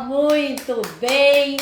Muito bem,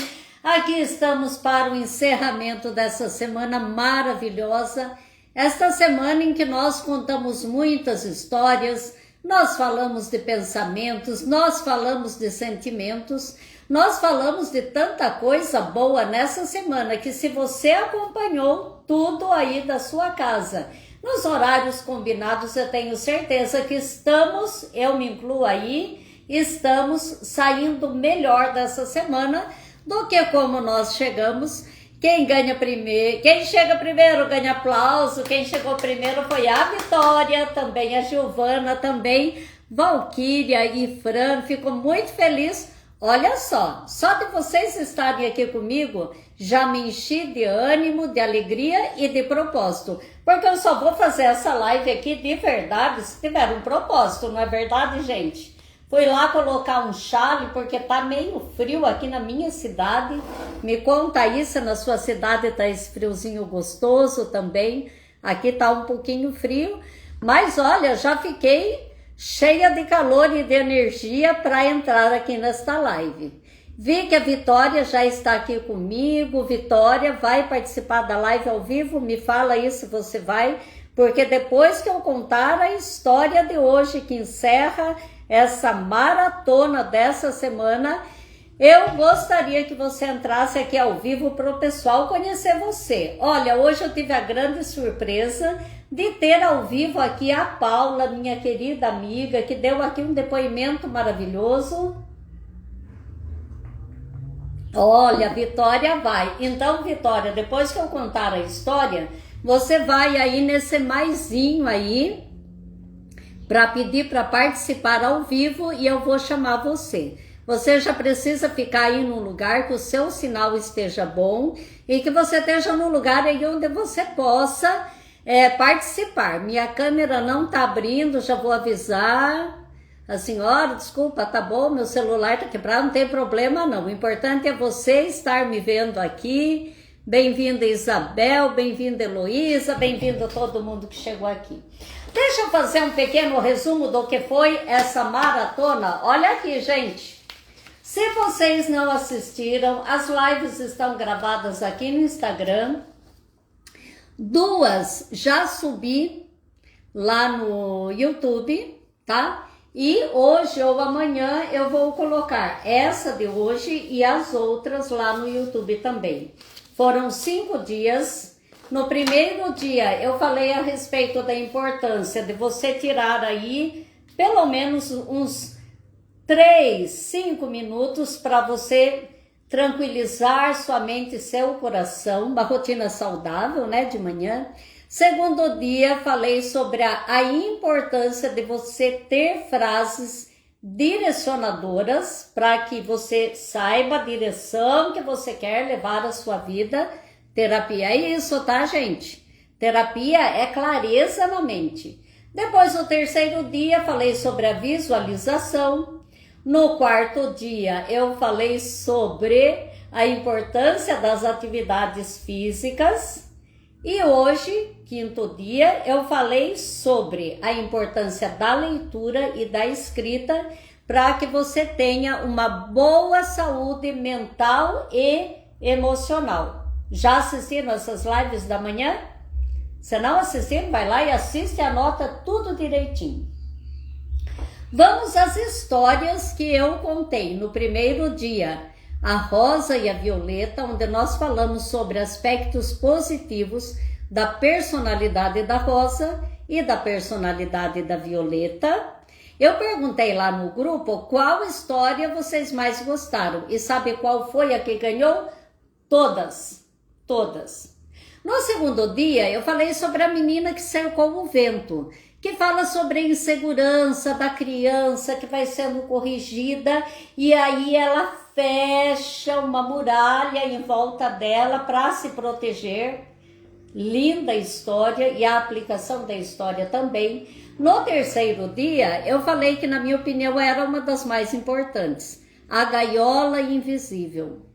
aqui estamos para o encerramento dessa semana maravilhosa, esta semana em que nós contamos muitas histórias, nós falamos de pensamentos, nós falamos de sentimentos, nós falamos de tanta coisa boa nessa semana que se você acompanhou tudo aí da sua casa, nos horários combinados, eu tenho certeza que estamos, eu me incluo aí, estamos saindo melhor dessa semana do que como nós chegamos. Quem ganha primeiro, quem chega primeiro ganha aplauso, quem chegou primeiro foi a Vitória, também a Giovana, também Valquíria e Fran, fico muito feliz. Olha só de vocês estarem aqui comigo, já me enchi de ânimo, de alegria e de propósito, porque eu só vou fazer essa live aqui de verdade se tiver um propósito, não é verdade, gente? Fui lá colocar um chale porque tá meio frio aqui na minha cidade. Me conta aí se na sua cidade tá esse friozinho gostoso também. Aqui tá um pouquinho frio, mas olha, já fiquei cheia de calor e de energia para entrar aqui nesta live. Vi que a Vitória já está aqui comigo. Vitória, vai participar da live ao vivo? Me fala aí se você vai, porque depois que eu contar a história de hoje que encerra essa maratona dessa semana, eu gostaria que você entrasse aqui ao vivo para o pessoal conhecer você. Olha, hoje eu tive a grande surpresa de ter ao vivo aqui a Paula, minha querida amiga, que deu aqui um depoimento maravilhoso. Olha, Vitória vai. Então, Vitória, depois que eu contar a história, você vai aí nesse maisinho aí, para pedir para participar ao vivo e eu vou chamar você. Você já precisa ficar aí num lugar que o seu sinal esteja bom e que você esteja num lugar aí onde você possa participar. Minha câmera não tá abrindo, já vou avisar. A senhora, desculpa, tá bom, meu celular tá quebrado, não tem problema não. O importante é você estar me vendo aqui. Bem-vinda Isabel, bem-vinda Heloísa, bem-vindo todo mundo que chegou aqui. Deixa eu fazer um pequeno resumo do que foi essa maratona. Olha aqui, gente. Se vocês não assistiram, as lives estão gravadas aqui no Instagram. 2 já subi lá no YouTube, tá? E hoje ou amanhã eu vou colocar essa de hoje e as outras lá no YouTube também. Foram 5 dias. No primeiro dia eu falei a respeito da importância de você tirar aí pelo menos uns 3, 5 minutos para você tranquilizar sua mente e seu coração, uma rotina saudável, né, de manhã. Segundo dia falei sobre a importância de você ter frases direcionadoras para que você saiba a direção que você quer levar a sua vida. Terapia é isso, tá, gente? Terapia é clareza na mente. Depois, no terceiro dia, falei sobre a visualização. No quarto dia, eu falei sobre a importância das atividades físicas. E hoje, quinto dia, eu falei sobre a importância da leitura e da escrita para que você tenha uma boa saúde mental e emocional. Já assistiram essas lives da manhã? Se não assistiram, vai lá e assiste e anota tudo direitinho. Vamos às histórias que eu contei no primeiro dia. A Rosa e a Violeta, onde nós falamos sobre aspectos positivos da personalidade da Rosa e da personalidade da Violeta. Eu perguntei lá no grupo qual história vocês mais gostaram. E sabe qual foi a que ganhou? Todas. No segundo dia, eu falei sobre a menina que cercou o vento, que fala sobre a insegurança da criança que vai sendo corrigida e aí ela fecha uma muralha em volta dela para se proteger. Linda história e a aplicação da história também. No terceiro dia, eu falei que, na minha opinião, era uma das mais importantes. A gaiola invisível.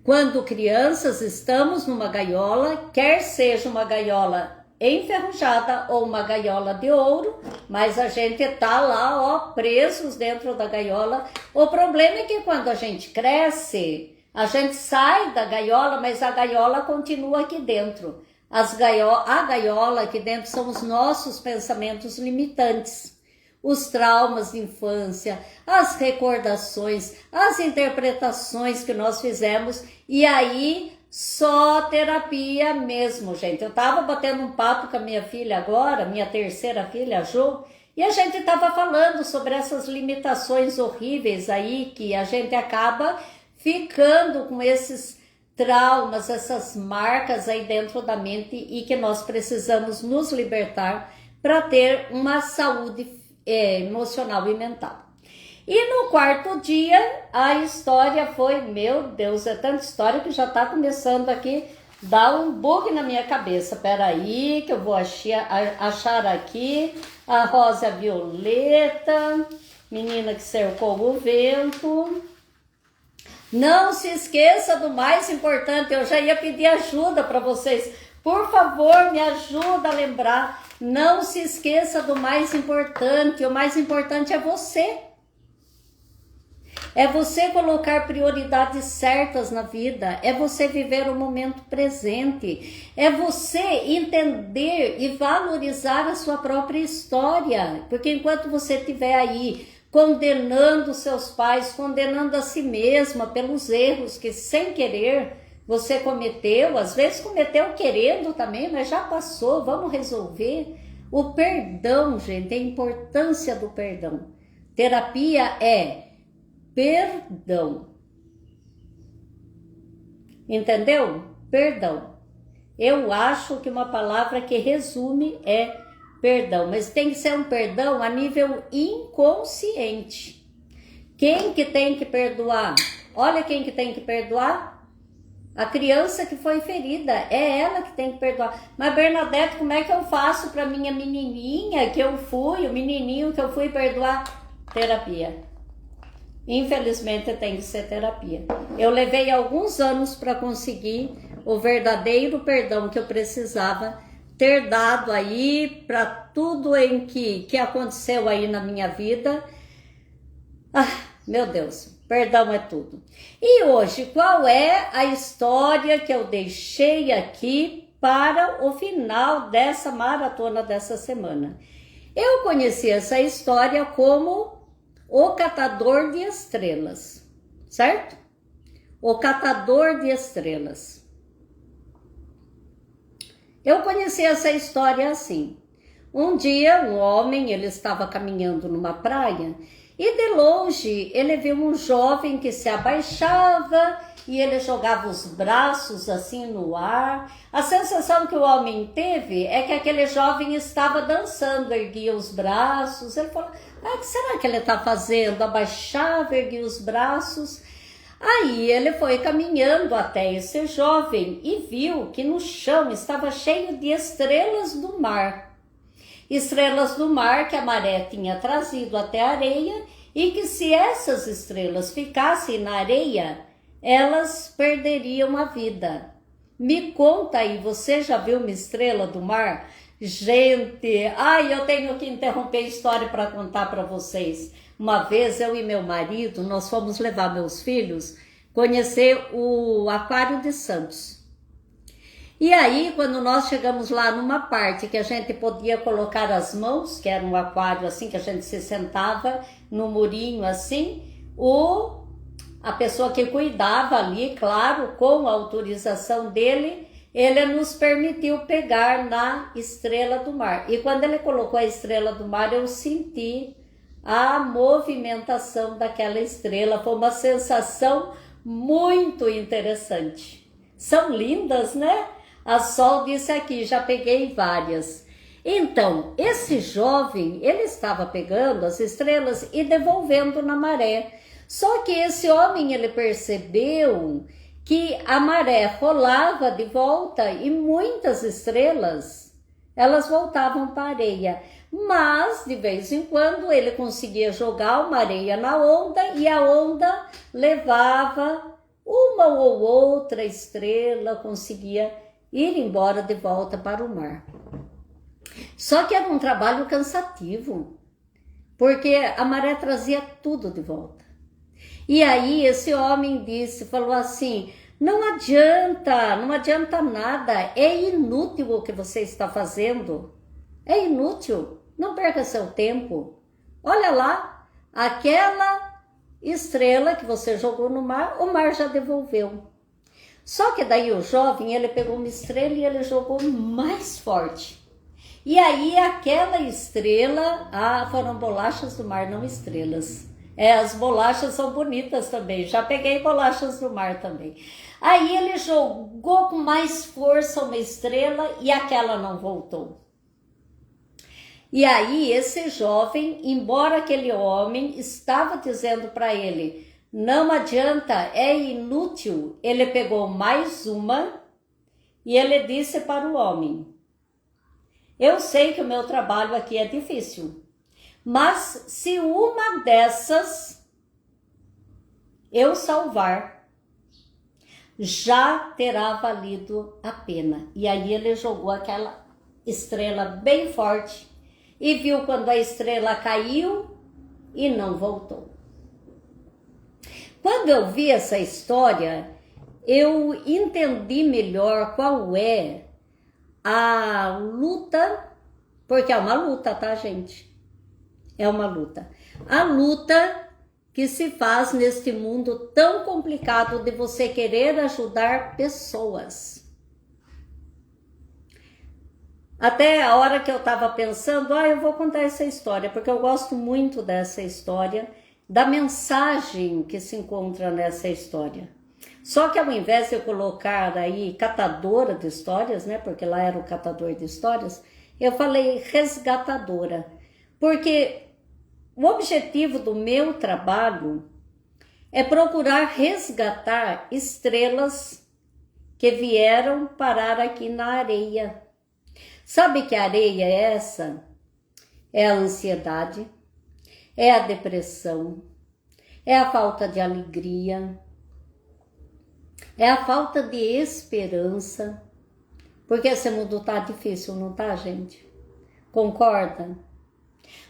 Quando crianças estamos numa gaiola, quer seja uma gaiola enferrujada ou uma gaiola de ouro, mas a gente tá lá, ó, presos dentro da gaiola. O problema é que quando a gente cresce, a gente sai da gaiola, mas a gaiola continua aqui dentro. A gaiola aqui dentro são os nossos pensamentos limitantes, os traumas de infância, as recordações, as interpretações que nós fizemos, e aí só terapia mesmo, gente. Eu tava batendo um papo com a minha filha agora, minha terceira filha, a Jo, e a gente tava falando sobre essas limitações horríveis aí, que a gente acaba ficando com esses traumas, essas marcas aí dentro da mente, e que nós precisamos nos libertar para ter uma saúde emocional e mental. E no quarto dia, a história foi, meu Deus, é tanta história que já tá começando aqui, dar um bug na minha cabeça. Peraí, que eu vou achar aqui a rosa violeta, menina que cercou o vento. Não se esqueça do mais importante, eu já ia pedir ajuda para vocês. Por favor, me ajuda a lembrar. Não se esqueça do mais importante. O mais importante é você. É você colocar prioridades certas na vida. É você viver o momento presente. É você entender e valorizar a sua própria história. Porque enquanto você estiver aí condenando seus pais, condenando a si mesma pelos erros que sem querer você cometeu, às vezes cometeu querendo também, mas já passou, vamos resolver. O perdão, gente, a importância do perdão. Terapia é perdão. Entendeu? Perdão. Eu acho que uma palavra que resume é perdão, mas tem que ser um perdão a nível inconsciente. Quem que tem que perdoar? Olha quem que tem que perdoar. A criança que foi ferida, é ela que tem que perdoar. Mas Bernadette, como é que eu faço para minha menininha que eu fui, o menininho que eu fui perdoar? Terapia. Infelizmente tem que ser terapia. Eu levei alguns anos para conseguir o verdadeiro perdão que eu precisava ter dado aí para tudo em que aconteceu aí na minha vida. Meu Deus, perdão é tudo. E hoje, qual é a história que eu deixei aqui para o final dessa maratona dessa semana? Eu conheci essa história como O Catador de Estrelas, certo? O Catador de Estrelas. Eu conheci essa história assim. Um dia, um homem, ele estava caminhando numa praia e de longe ele viu um jovem que se abaixava e ele jogava os braços assim no ar. A sensação que o homem teve é que aquele jovem estava dançando, erguia os braços. Ele falou, o que será que ele está fazendo? Abaixava, erguia os braços. Aí ele foi caminhando até esse jovem e viu que no chão estava cheio de estrelas do mar. Estrelas do mar que a maré tinha trazido até a areia e que se essas estrelas ficassem na areia, elas perderiam a vida. Me conta aí, você já viu uma estrela do mar? Gente, eu tenho que interromper a história para contar para vocês. Uma vez eu e meu marido, nós fomos levar meus filhos conhecer o Aquário de Santos. E aí, quando nós chegamos lá numa parte que a gente podia colocar as mãos, que era um aquário assim, que a gente se sentava no murinho assim, a pessoa que cuidava ali, claro, com a autorização dele, ele nos permitiu pegar na estrela do mar. E quando ele colocou a estrela do mar, eu senti a movimentação daquela estrela. Foi uma sensação muito interessante. São lindas, né? A Sol disse aqui, já peguei várias. Então, esse jovem, ele estava pegando as estrelas e devolvendo na maré. Só que esse homem, ele percebeu que a maré rolava de volta e muitas estrelas, elas voltavam para a areia. Mas, de vez em quando, ele conseguia jogar uma areia na onda e a onda levava uma ou outra estrela, conseguia ir embora de volta para o mar. Só que era um trabalho cansativo, porque a maré trazia tudo de volta. E aí esse homem falou assim, não adianta nada, é inútil o que você está fazendo. É inútil, não perca seu tempo. Olha lá, aquela estrela que você jogou no mar, o mar já devolveu. Só que daí o jovem, ele pegou uma estrela e ele jogou mais forte. E aí aquela estrela, foram bolachas do mar, não estrelas. As bolachas são bonitas também, já peguei bolachas do mar também. Aí ele jogou com mais força uma estrela e aquela não voltou. E aí esse jovem, embora aquele homem estava dizendo para ele, não adianta, é inútil, ele pegou mais uma e ele disse para o homem, eu sei que o meu trabalho aqui é difícil, mas se uma dessas eu salvar, já terá valido a pena. E aí ele jogou aquela estrela bem forte e viu quando a estrela caiu e não voltou. Quando eu vi essa história, eu entendi melhor qual é a luta, porque é uma luta, tá, gente? É uma luta. A luta que se faz neste mundo tão complicado de você querer ajudar pessoas. Até a hora que eu estava pensando, eu vou contar essa história, porque eu gosto muito dessa história, da mensagem que se encontra nessa história. Só que ao invés de eu colocar aí catadora de histórias, né, porque lá era o catador de histórias, eu falei resgatadora, porque o objetivo do meu trabalho é procurar resgatar estrelas que vieram parar aqui na areia. Sabe que areia é essa? É a ansiedade, é a depressão, é a falta de alegria, é a falta de esperança, porque esse mundo tá difícil, não tá, gente? Concorda?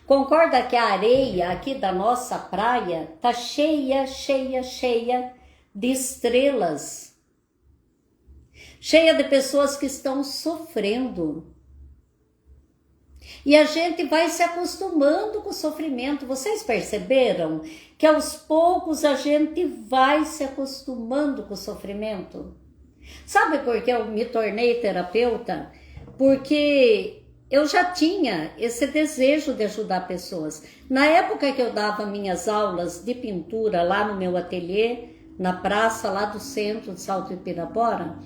Concorda que a areia aqui da nossa praia tá cheia de estrelas, cheia de pessoas que estão sofrendo. E a gente vai se acostumando com o sofrimento. Vocês perceberam que aos poucos a gente vai se acostumando com o sofrimento? Sabe por que eu me tornei terapeuta? Porque eu já tinha esse desejo de ajudar pessoas. Na época que eu dava minhas aulas de pintura lá no meu ateliê, na praça lá do centro de Salto de Pirapora,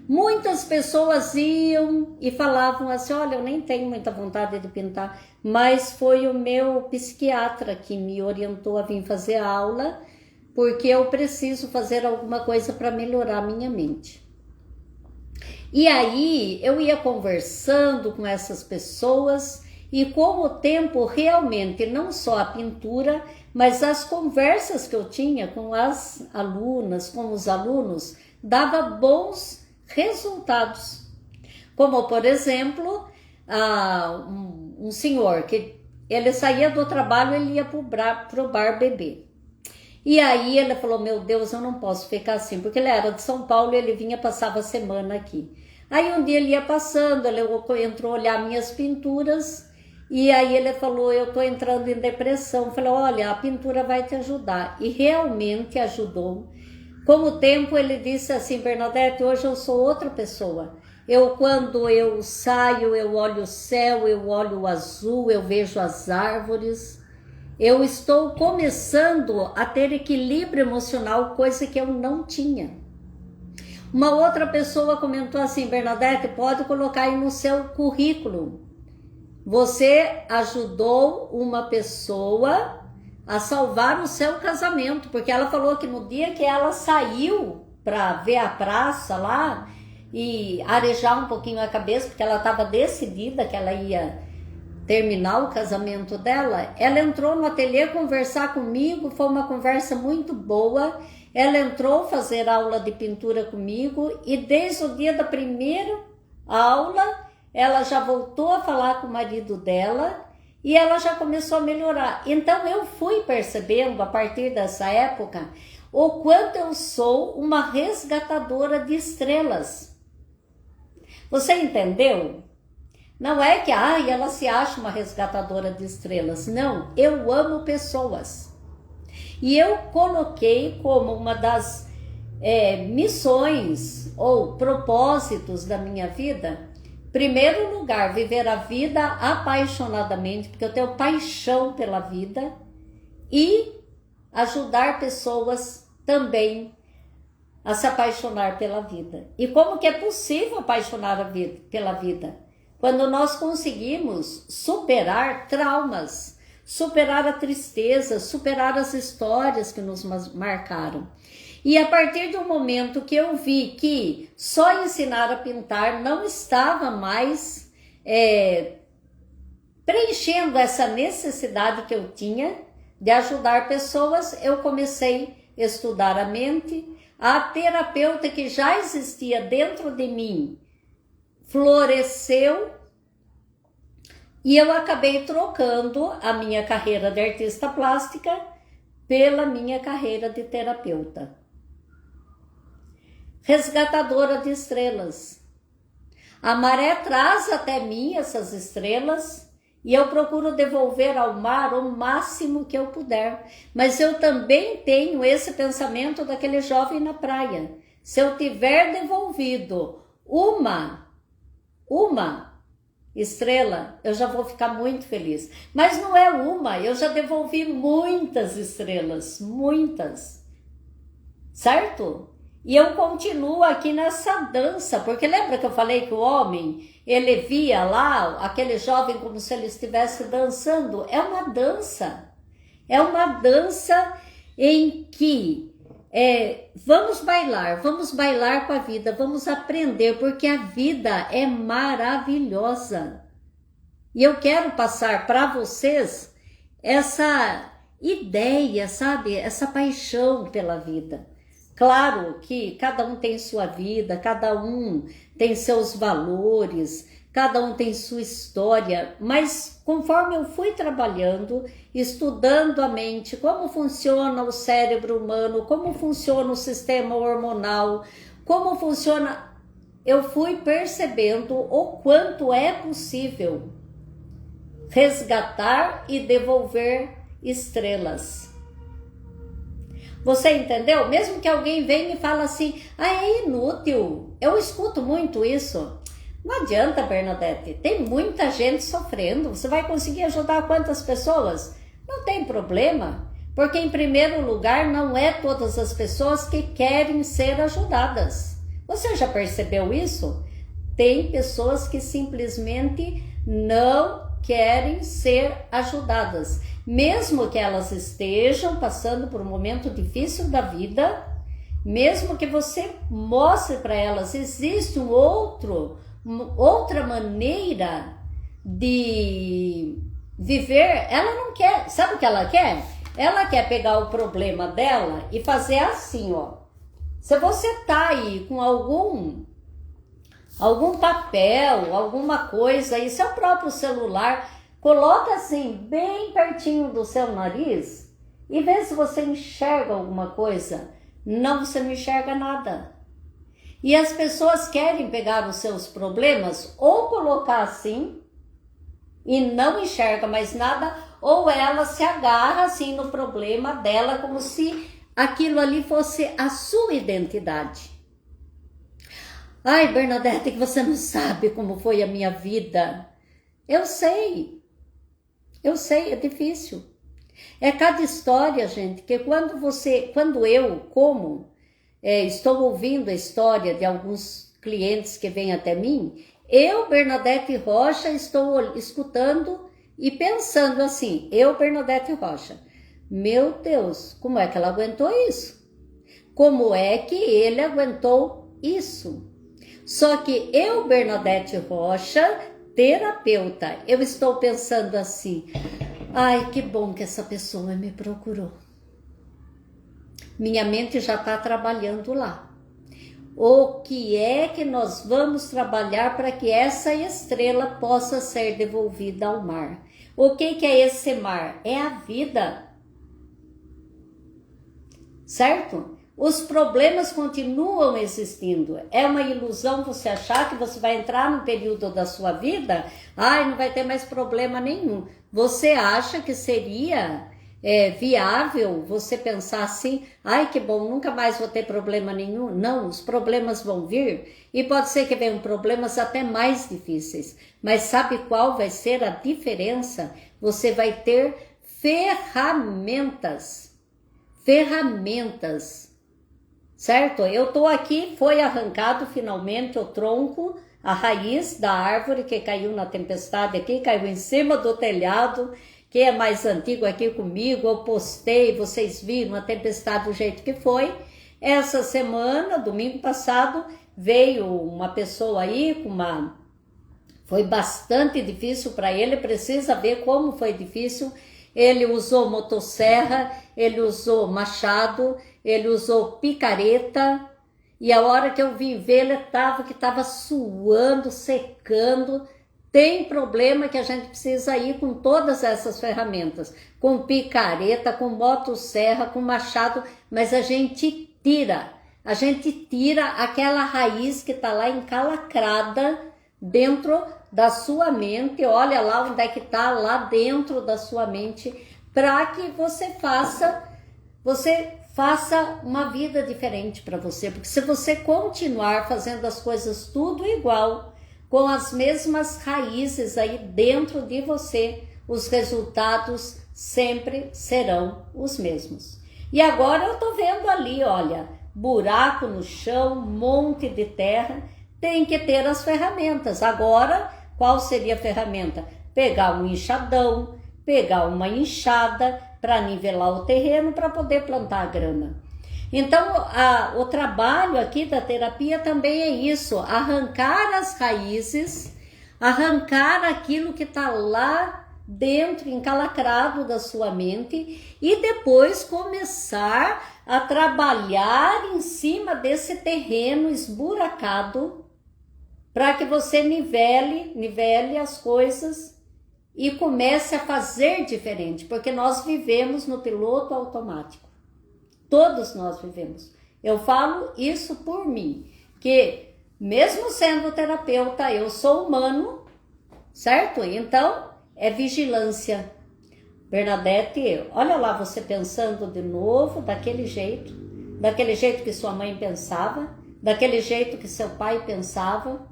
muitas pessoas iam e falavam assim, olha, eu nem tenho muita vontade de pintar, mas foi o meu psiquiatra que me orientou a vir fazer aula, porque eu preciso fazer alguma coisa para melhorar a minha mente. E aí eu ia conversando com essas pessoas e com o tempo realmente não só a pintura, mas as conversas que eu tinha com as alunas, com os alunos, dava bons resultados. Como por exemplo, um senhor que ele saía do trabalho, ele ia pro bar beber. E aí ele falou, meu Deus, eu não posso ficar assim, porque ele era de São Paulo e ele vinha, passava a semana aqui. Aí um dia ele ia passando, ele entrou a olhar minhas pinturas, e aí ele falou, eu tô entrando em depressão. Eu falei, olha, a pintura vai te ajudar. E realmente ajudou. Com o tempo ele disse assim, Bernadette, hoje eu sou outra pessoa. Quando eu saio, eu olho o céu, eu olho o azul, eu vejo as árvores. Eu estou começando a ter equilíbrio emocional, coisa que eu não tinha. Uma outra pessoa comentou assim, Bernadette, pode colocar aí no seu currículo. Você ajudou uma pessoa a salvar o seu casamento, porque ela falou que no dia que ela saiu para ver a praça lá e arejar um pouquinho a cabeça, porque ela estava decidida que ela ia terminar o casamento dela, ela entrou no ateliê conversar comigo, foi uma conversa muito boa. Ela entrou fazer aula de pintura comigo e desde o dia da primeira aula ela já voltou a falar com o marido dela e ela já começou a melhorar. Então eu fui percebendo a partir dessa época o quanto eu sou uma resgatadora de estrelas. Você entendeu? Não é que ela se acha uma resgatadora de estrelas. Não, eu amo pessoas. E eu coloquei como uma das missões ou propósitos da minha vida, primeiro lugar, viver a vida apaixonadamente, porque eu tenho paixão pela vida, e ajudar pessoas também a se apaixonar pela vida. E como que é possível apaixonar pela vida? Quando nós conseguimos superar traumas, superar a tristeza, superar as histórias que nos marcaram. E a partir do momento que eu vi que só ensinar a pintar não estava mais preenchendo essa necessidade que eu tinha de ajudar pessoas, eu comecei a estudar a mente. A terapeuta que já existia dentro de mim floresceu e eu acabei trocando a minha carreira de artista plástica pela minha carreira de terapeuta. Resgatadora de estrelas. A maré traz até mim essas estrelas e eu procuro devolver ao mar o máximo que eu puder. Mas eu também tenho esse pensamento daquele jovem na praia. Se eu tiver devolvido uma estrela, eu já vou ficar muito feliz. Mas não é uma, eu já devolvi muitas estrelas, muitas. Certo? E eu continuo aqui nessa dança, porque lembra que eu falei que o homem, ele via lá aquele jovem como se ele estivesse dançando? É uma dança em que vamos bailar com a vida, vamos aprender, porque a vida é maravilhosa. E eu quero passar para vocês essa ideia, sabe? Essa paixão pela vida. Claro que cada um tem sua vida, cada um tem seus valores, cada um tem sua história, mas conforme eu fui trabalhando, estudando a mente, como funciona o cérebro humano, como funciona o sistema hormonal, como funciona, eu fui percebendo o quanto é possível resgatar e devolver estrelas. Você entendeu? Mesmo que alguém venha e fale assim, é inútil. Eu escuto muito isso. Não adianta, Bernadette. Tem muita gente sofrendo. Você vai conseguir ajudar quantas pessoas? Não tem problema. Porque, em primeiro lugar, não é todas as pessoas que querem ser ajudadas. Você já percebeu isso? Tem pessoas que simplesmente não querem ser ajudadas. Mesmo que elas estejam passando por um momento difícil da vida, mesmo que você mostre para elas, existe outra maneira de viver, ela não quer, sabe o que ela quer? Ela quer pegar o problema dela e fazer assim, ó. Se você tá aí com algum papel, alguma coisa aí, seu próprio celular, coloca assim, bem pertinho do seu nariz e vê se você enxerga alguma coisa. Não, você não enxerga nada. E as pessoas querem pegar os seus problemas ou colocar assim e não enxerga mais nada, ou ela se agarra assim no problema dela como se aquilo ali fosse a sua identidade. Ai, Bernadette, que você não sabe como foi a minha vida. Eu sei, é difícil. É cada história, gente, que quando eu estou ouvindo a história de alguns clientes que vêm até mim, eu, Bernadette Rocha, estou escutando e pensando assim, eu, Bernadette Rocha, meu Deus, como é que ela aguentou isso? Como é que ele aguentou isso? Só que eu, Bernadette Rocha, terapeuta, eu estou pensando assim, ai, que bom que essa pessoa me procurou. Minha mente já está trabalhando lá. o que é que nós vamos trabalhar para que essa estrela possa ser devolvida ao mar. O que é esse mar? É a vida, certo? Os problemas continuam existindo. É uma ilusão você achar que você vai entrar num período da sua vida, não vai ter mais problema nenhum. Você acha que seria viável você pensar assim, que bom, nunca mais vou ter problema nenhum? Não, os problemas vão vir e pode ser que venham problemas até mais difíceis. Mas sabe qual vai ser a diferença? Você vai ter ferramentas, certo? Eu tô aqui, foi arrancado finalmente o tronco, a raiz da árvore que caiu na tempestade aqui, caiu em cima do telhado. Quem é mais antigo aqui comigo, eu postei, vocês viram a tempestade do jeito que foi. Essa semana, domingo passado, veio uma pessoa aí foi bastante difícil para ele, precisa ver como foi difícil. Ele usou motosserra, ele usou machado, ele usou picareta, e a hora que eu vim ver, ele estava suando, secando. Tem problema que a gente precisa ir com todas essas ferramentas, com picareta, com motosserra, com machado, mas a gente tira aquela raiz que está lá encalacrada dentro da sua mente. Olha lá onde é que está, lá dentro da sua mente, para que você faça uma vida diferente para você, porque se você continuar fazendo as coisas tudo igual, com as mesmas raízes aí dentro de você, os resultados sempre serão os mesmos. E agora eu tô vendo ali, olha, buraco no chão, monte de terra, tem que ter as ferramentas. Agora, qual seria a ferramenta? Pegar um enxadão, pegar uma enxada para nivelar o terreno para poder plantar a grama. Então, o trabalho aqui da terapia também é isso, arrancar as raízes, arrancar aquilo que está lá dentro, encalacrado da sua mente, e depois começar a trabalhar em cima desse terreno esburacado, para que você nivele as coisas e comece a fazer diferente, porque nós vivemos no piloto automático. Todos nós vivemos. Eu falo isso por mim, que mesmo sendo terapeuta, eu sou humano, certo? Então, é vigilância. Bernadette, olha lá você pensando de novo daquele jeito que sua mãe pensava, daquele jeito que seu pai pensava,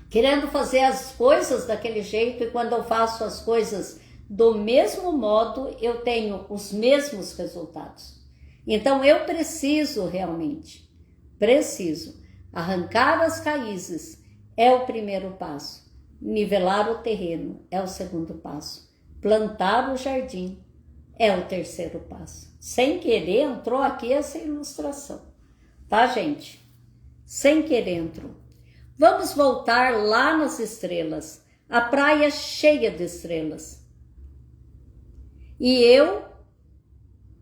querendo fazer as coisas daquele jeito, e quando eu faço as coisas do mesmo modo, eu tenho os mesmos resultados. Então eu preciso arrancar as raízes, é o primeiro passo. Nivelar o terreno é o segundo passo. Plantar o jardim é o terceiro passo. Sem querer entrou aqui essa ilustração, tá, gente? Sem querer entrou. Vamos voltar lá nas estrelas, a praia cheia de estrelas. E eu,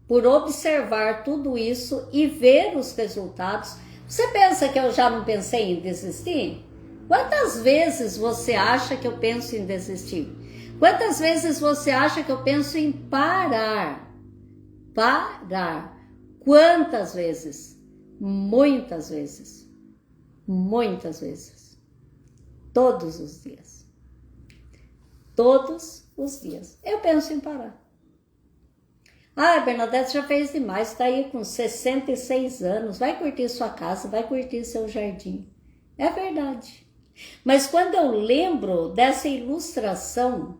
por observar tudo isso e ver os resultados, você pensa que eu já não pensei em desistir? Quantas vezes você acha que eu penso em desistir? Quantas vezes você acha que eu penso em parar? Quantas vezes? Muitas vezes. Muitas vezes. Todos os dias. Todos os dias. Eu penso em parar. Bernadette já fez demais, está aí com 66 anos, vai curtir sua casa, vai curtir seu jardim. É verdade. Mas quando eu lembro dessa ilustração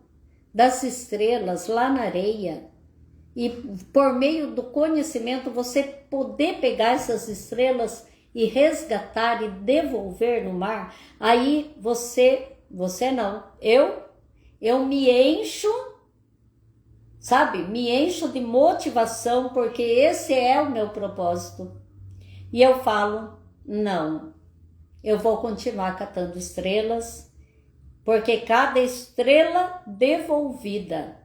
das estrelas lá na areia, e por meio do conhecimento você poder pegar essas estrelas e resgatar e devolver no mar, aí você não, eu me encho, sabe? Me encho de motivação, porque esse é o meu propósito. E eu falo, não, eu vou continuar catando estrelas, porque cada estrela devolvida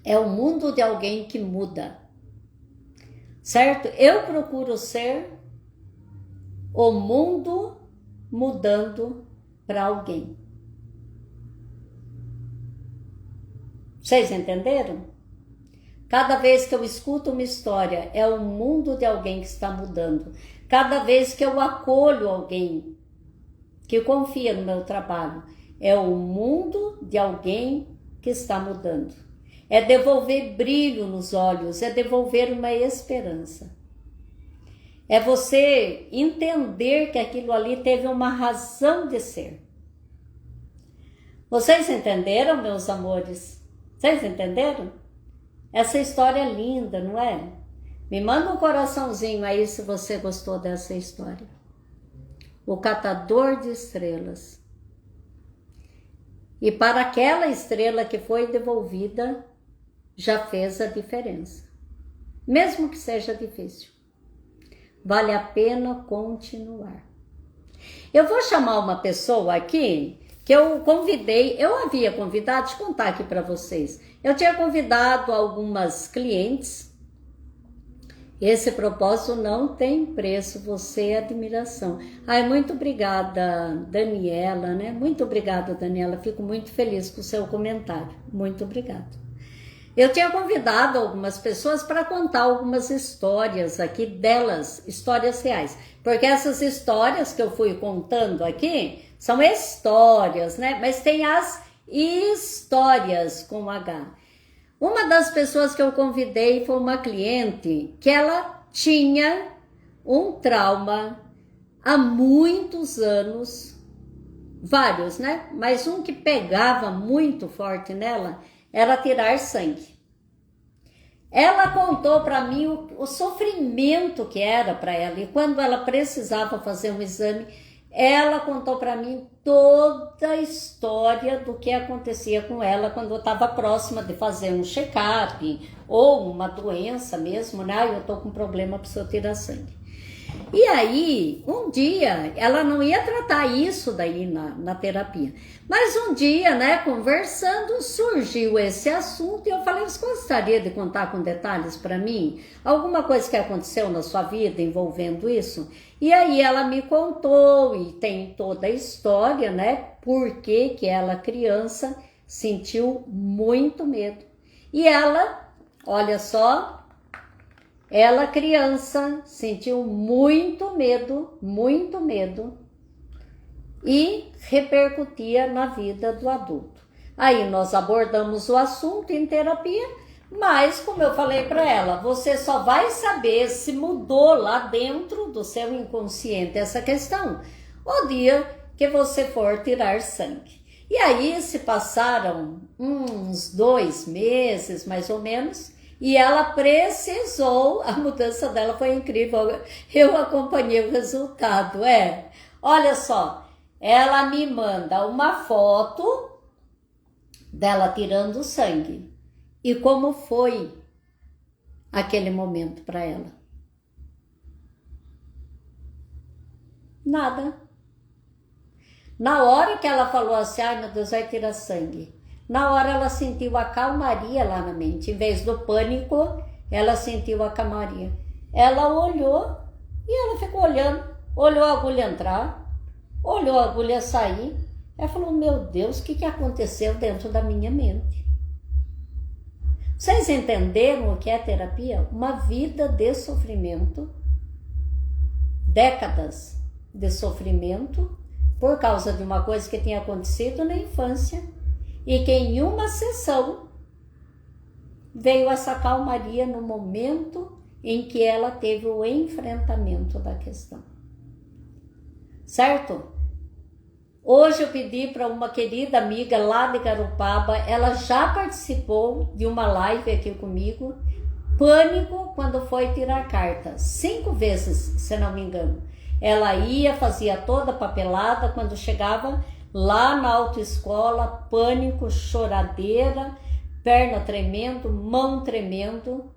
é o mundo de alguém que muda, certo? Eu procuro ser o mundo mudando para alguém. Vocês entenderam? Cada vez que eu escuto uma história, é o mundo de alguém que está mudando. Cada vez que eu acolho alguém que confia no meu trabalho, é o mundo de alguém que está mudando. É devolver brilho nos olhos, é devolver uma esperança. É você entender que aquilo ali teve uma razão de ser. Vocês entenderam, meus amores? Vocês entenderam? Essa história é linda, não é? Me manda um coraçãozinho aí se você gostou dessa história. O catador de estrelas. E para aquela estrela que foi devolvida, já fez a diferença. Mesmo que seja difícil. Vale a pena continuar. Eu vou chamar uma pessoa aqui que eu convidei, eu havia convidado, deixa eu contar aqui para vocês. Eu tinha convidado algumas clientes. Esse propósito não tem preço, você é admiração. Ai, muito obrigada, Daniela, né? Muito obrigada, Daniela. Fico muito feliz com o seu comentário. Muito obrigada. Eu tinha convidado algumas pessoas para contar algumas histórias aqui delas, histórias reais. Porque essas histórias que eu fui contando aqui são histórias, né? Mas tem as histórias com H. Uma das pessoas que eu convidei foi uma cliente que ela tinha um trauma há muitos anos, vários, né? Mas um que pegava muito forte nela era tirar sangue. Ela contou para mim o sofrimento que era para ela, e quando ela precisava fazer um exame, ela contou para mim toda a história do que acontecia com ela quando eu estava próxima de fazer um check-up ou uma doença mesmo, né? Eu tô com problema, preciso tirar sangue. E aí, um dia, ela não ia tratar isso daí na terapia, mas um dia, né, conversando, surgiu esse assunto e eu falei, você gostaria de contar com detalhes para mim? Alguma coisa que aconteceu na sua vida envolvendo isso? E aí ela me contou e tem toda a história, né, porque que ela, criança, sentiu muito medo. E ela, olha só, ela, criança, sentiu muito medo e repercutia na vida do adulto. Aí nós abordamos o assunto em terapia, mas como eu falei para ela, você só vai saber se mudou lá dentro do seu inconsciente essa questão o dia que você for tirar sangue. E aí se passaram uns 2 meses, mais ou menos, e ela precisou, a mudança dela foi incrível, eu acompanhei o resultado, olha só, ela me manda uma foto dela tirando sangue, e como foi aquele momento para ela? Nada. Na hora que ela falou assim, ai meu Deus, vai tirar sangue, na hora ela sentiu a calmaria lá na mente. Em vez do pânico, ela sentiu a calmaria. Ela olhou e ela ficou olhando. Olhou a agulha entrar, olhou a agulha sair. Ela falou, meu Deus, o que aconteceu dentro da minha mente? Vocês entenderam o que é terapia? Uma vida de sofrimento, décadas de sofrimento, por causa de uma coisa que tinha acontecido na infância, e que em uma sessão veio essa calmaria no momento em que ela teve o enfrentamento da questão. Certo? Hoje eu pedi para uma querida amiga lá de Garopaba, ela já participou de uma live aqui comigo, pânico quando foi tirar carta, 5 vezes, se não me engano. Ela ia, fazia toda a papelada, quando chegava lá na autoescola, pânico, choradeira, perna tremendo, mão tremendo,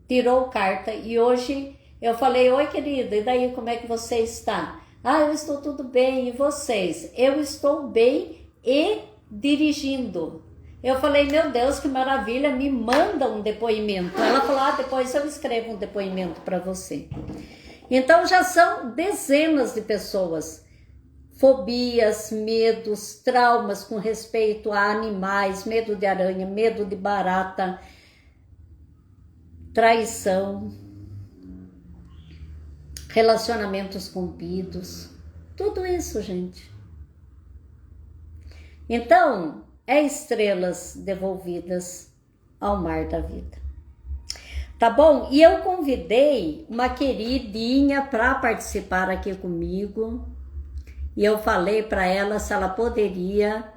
tirou carta. E hoje eu falei, oi querida, e daí como é que você está? Ah, eu estou tudo bem, e vocês? Eu estou bem e dirigindo. Eu falei, meu Deus, que maravilha, me manda um depoimento. Ela falou, depois eu escrevo um depoimento para você. Então já são dezenas de pessoas. Fobias, medos, traumas com respeito a animais, medo de aranha, medo de barata, traição, relacionamentos rompidos, tudo isso, gente. Então, é estrelas devolvidas ao mar da vida. Tá bom? E eu convidei uma queridinha para participar aqui comigo. E eu falei para ela se ela poderia.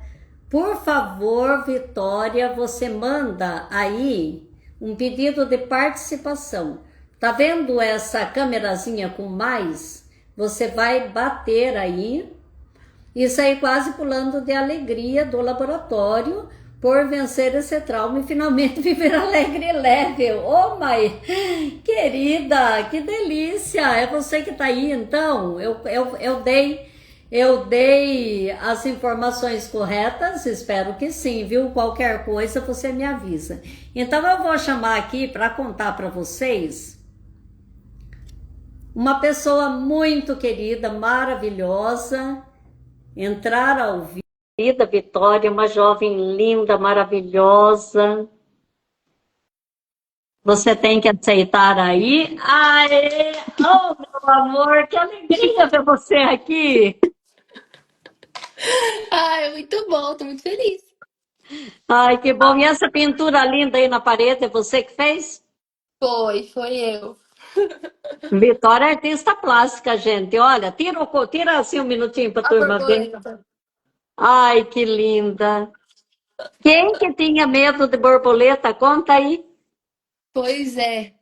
Por favor, Vitória, você manda aí um pedido de participação. Tá vendo essa câmerazinha com mais? Você vai bater aí e sair quase pulando de alegria do laboratório por vencer esse trauma e finalmente viver alegre e leve. Oh, mãe, querida, que delícia! É você que tá aí, então? Eu dei as informações corretas, espero que sim, viu? Qualquer coisa você me avisa. Então eu vou chamar aqui para contar para vocês uma pessoa muito querida, maravilhosa, entrar ao vivo. Querida Vitória, uma jovem linda, maravilhosa. Você tem que aceitar aí. Aê! Oh, meu amor, que alegria ver você aqui. Ah, é muito bom, tô muito feliz. Ai, que bom. E essa pintura linda aí na parede, é você que fez? Foi eu. Vitória é artista plástica, gente. Olha, tira assim um minutinho para a A turma ver. borboleta. Ai, que linda. Quem que tinha medo de borboleta? Conta aí. Pois é.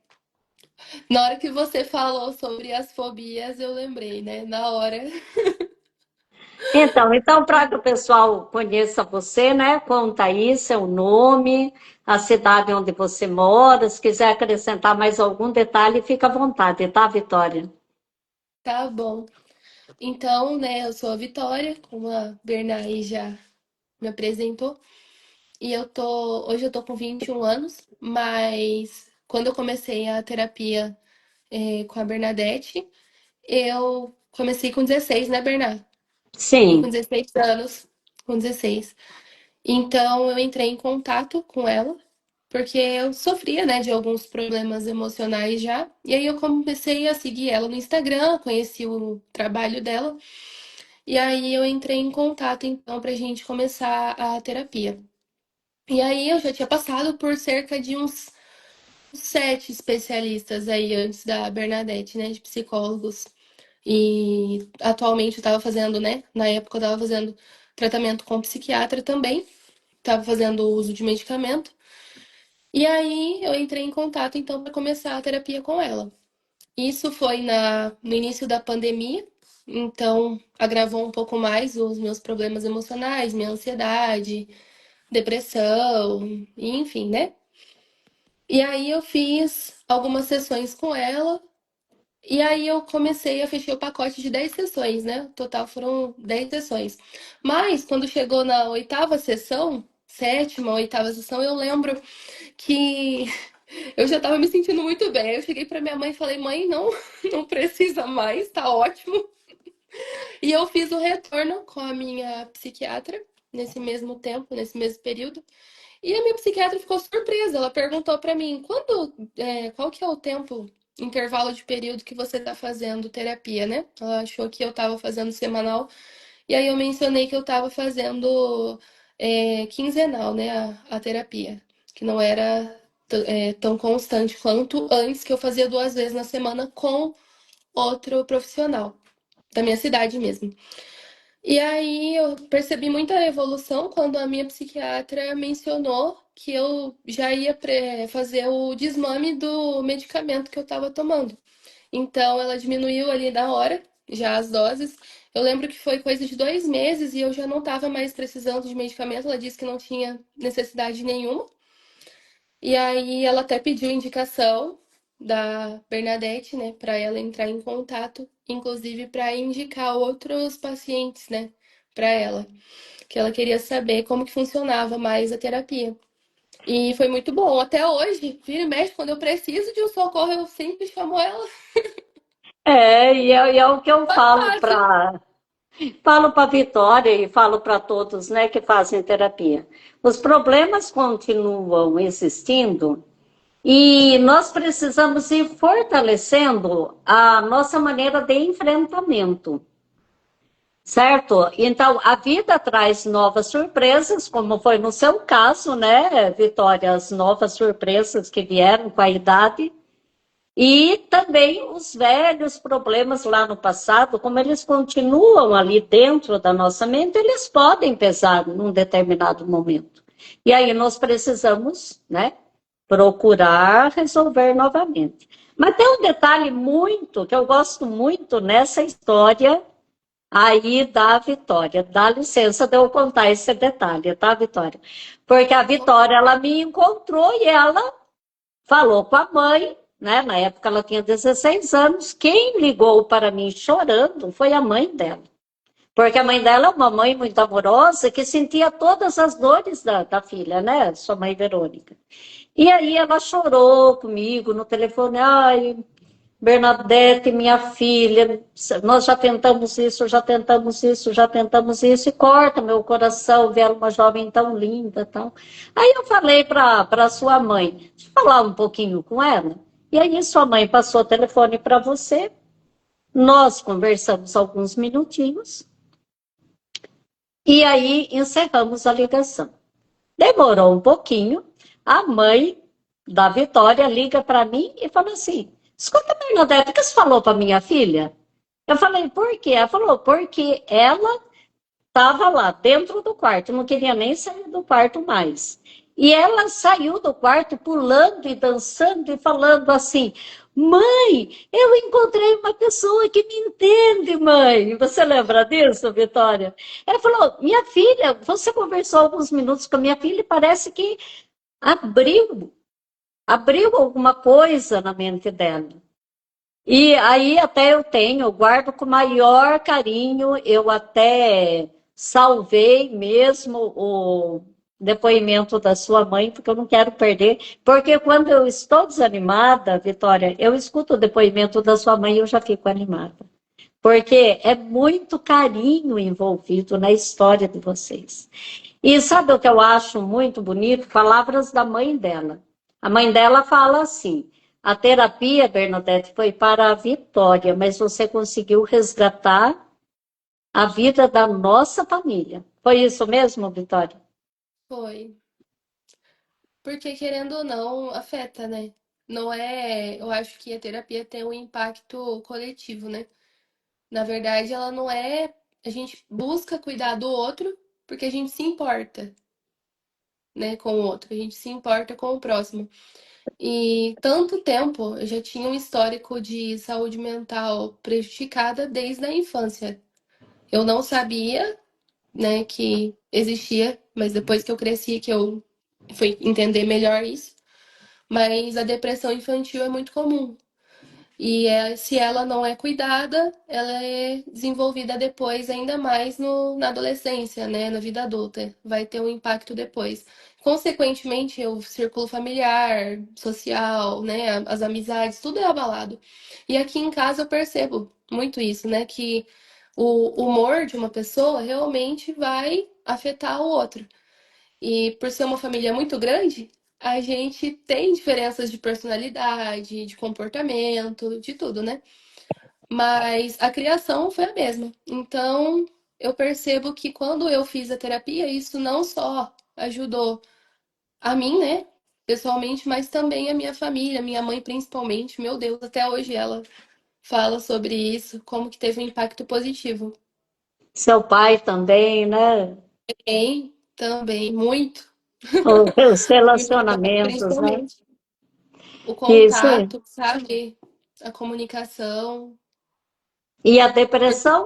Na hora que você falou sobre as fobias, eu lembrei, né? Na hora. Então, para que o pessoal conheça você, né? Conta aí seu nome, a cidade onde você mora. Se quiser acrescentar mais algum detalhe, fica à vontade, tá, Vitória? Tá bom. Então, né, eu sou a Vitória, como a Bernay já me apresentou. E hoje eu tô com 21 anos, mas quando eu comecei a terapia com a Bernadette, eu comecei com 16, né, Bernard? Com Sim, 16 anos, com 16. Então eu entrei em contato com ela, porque eu sofria, né, de alguns problemas emocionais já. E aí eu comecei a seguir ela no Instagram, conheci o trabalho dela, e aí eu entrei em contato então pra gente começar a terapia. E aí eu já tinha passado por cerca de uns 7 especialistas aí antes da Bernadette, né, de psicólogos. E atualmente eu tava fazendo, né, na época eu tava fazendo tratamento com psiquiatra também, tava fazendo uso de medicamento. E aí eu entrei em contato então para começar a terapia com ela. Isso foi no início da pandemia, então agravou um pouco mais os meus problemas emocionais, minha ansiedade, depressão, e enfim, né? E aí eu fiz algumas sessões com ela, e aí eu comecei a fechar o pacote de 10 sessões, né? No total foram 10 sessões. Mas quando chegou na oitava sessão, sétima, oitava sessão, eu lembro que eu já tava me sentindo muito bem. Aí eu cheguei pra minha mãe e falei: "Mãe, não, não precisa mais, tá ótimo". E eu fiz o retorno com a minha psiquiatra nesse mesmo tempo, nesse mesmo período. E a minha psiquiatra ficou surpresa. Ela perguntou pra mim: qual que é o tempo, intervalo de período que você tá fazendo terapia, né? Ela achou que eu tava fazendo semanal. E aí eu mencionei que eu tava fazendo quinzenal, né? A terapia, que não era tão constante quanto antes, que eu fazia 2 vezes na semana com outro profissional da minha cidade mesmo. E aí eu percebi muita evolução quando a minha psiquiatra mencionou que eu já ia fazer o desmame do medicamento que eu estava tomando. Então ela diminuiu ali na hora, já as doses. Eu lembro que foi coisa de 2 meses e eu já não estava mais precisando de medicamento. Ela disse que não tinha necessidade nenhuma. E aí ela até pediu indicação da Bernadette, né, para ela entrar em contato, inclusive para indicar outros pacientes, né, para ela, que ela queria saber como que funcionava mais a terapia. E foi muito bom. Até hoje, vira e mexe, quando eu preciso de um socorro, eu sempre chamo ela. e é o que eu Foi fácil. falo para Vitória e falo para todos, né, que fazem terapia. Os problemas continuam existindo e nós precisamos ir fortalecendo a nossa maneira de enfrentamento. Certo? Então, a vida traz novas surpresas, como foi no seu caso, né, Vitória? As novas surpresas que vieram com a idade. E também os velhos problemas lá no passado, como eles continuam ali dentro da nossa mente, eles podem pesar num determinado momento. E aí nós precisamos, né, procurar resolver novamente. Mas tem um detalhe muito, que eu gosto muito nessa história aí da Vitória. Dá licença de eu contar esse detalhe, tá, Vitória? Porque a Vitória, ela me encontrou e ela falou com a mãe, né? Na época ela tinha 16 anos. Quem ligou para mim chorando foi a mãe dela. Porque a mãe dela é uma mãe muito amorosa que sentia todas as dores da filha, né? Sua mãe Verônica. E aí ela chorou comigo no telefone. Ai, Bernadette, minha filha, nós já tentamos isso, já tentamos isso, já tentamos isso, e corta meu coração ver uma jovem tão linda, tal. Aí eu falei para sua mãe, deixa eu falar um pouquinho com ela. E aí sua mãe passou o telefone para você, nós conversamos alguns minutinhos, e aí encerramos a ligação. Demorou um pouquinho, a mãe da Vitória liga para mim e fala assim: escuta, Bernadette, o que você falou para minha filha? Eu falei, por quê? Ela falou, porque ela estava lá dentro do quarto, não queria nem sair do quarto mais. E ela saiu do quarto pulando e dançando e falando assim: mãe, eu encontrei uma pessoa que me entende, mãe. Você lembra disso, Vitória? Ela falou: minha filha, você conversou alguns minutos com a minha filha e parece que abriu, abriu alguma coisa na mente dela. E aí até eu guardo com maior carinho, eu até salvei mesmo o depoimento da sua mãe, porque eu não quero perder, porque quando eu estou desanimada, Vitória, eu escuto o depoimento da sua mãe e eu já fico animada. Porque é muito carinho envolvido na história de vocês. E sabe o que eu acho muito bonito? Palavras da mãe dela. A mãe dela fala assim: a terapia, Bernadette, foi para a Vitória, mas você conseguiu resgatar a vida da nossa família. Foi isso mesmo, Vitória? Foi. Porque, querendo ou não, afeta, né? Não é. Eu acho que a terapia tem um impacto coletivo, né? Na verdade, ela não é. A gente busca cuidar do outro porque a gente se importa, né, com o outro, a gente se importa com o próximo. E tanto tempo, eu já tinha um histórico de saúde mental prejudicada desde a infância. Eu não sabia, né, que existia, mas depois que eu cresci que eu fui entender melhor isso. Mas a depressão infantil é muito comum. E se ela não é cuidada, ela é desenvolvida depois, ainda mais na adolescência, né? Na vida adulta. Vai ter um impacto depois. Consequentemente, o círculo familiar, social, né? As amizades, tudo é abalado. E aqui em casa eu percebo muito isso, né? Que o humor de uma pessoa realmente vai afetar o outro. E por ser uma família muito grande, a gente tem diferenças de personalidade, de comportamento, de tudo, né? Mas a criação foi a mesma. Então, eu percebo que quando eu fiz a terapia, isso não só ajudou a mim, né? Pessoalmente, mas também a minha família, minha mãe principalmente. Meu Deus, até hoje ela fala sobre isso, como que teve um impacto positivo. Seu pai também, né? Tem também, muito. Os E meu pai, relacionamentos, né? principalmente. O Isso aí. contato, sabe? A comunicação. E a Porque depressão?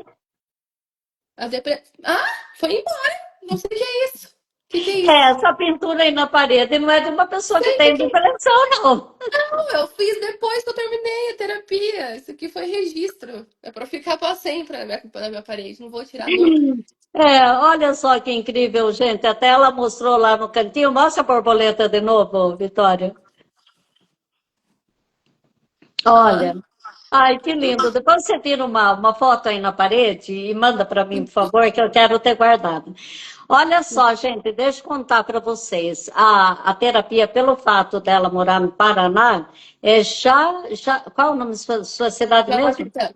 a depressão. Ah, foi embora! Não sei o que é isso. O que é É, isso? essa pintura aí na parede não é de uma pessoa que Sei o que tem que é isso. depressão, não. Não, eu fiz depois que eu terminei a terapia. Isso aqui foi registro. É pra ficar pra sempre na minha parede. Não vou tirar nunca. É, olha só que incrível, gente. Até ela mostrou lá no cantinho. Mostra a borboleta de novo, Vitória. Olha, Aham. Ai, que lindo. Depois você tira uma foto aí na parede e manda para mim, por favor, que eu quero ter guardado. Olha só, gente, deixa eu contar para vocês. A terapia, pelo fato dela morar no Paraná, qual é o nome da sua cidade mesmo? Jaguapitã.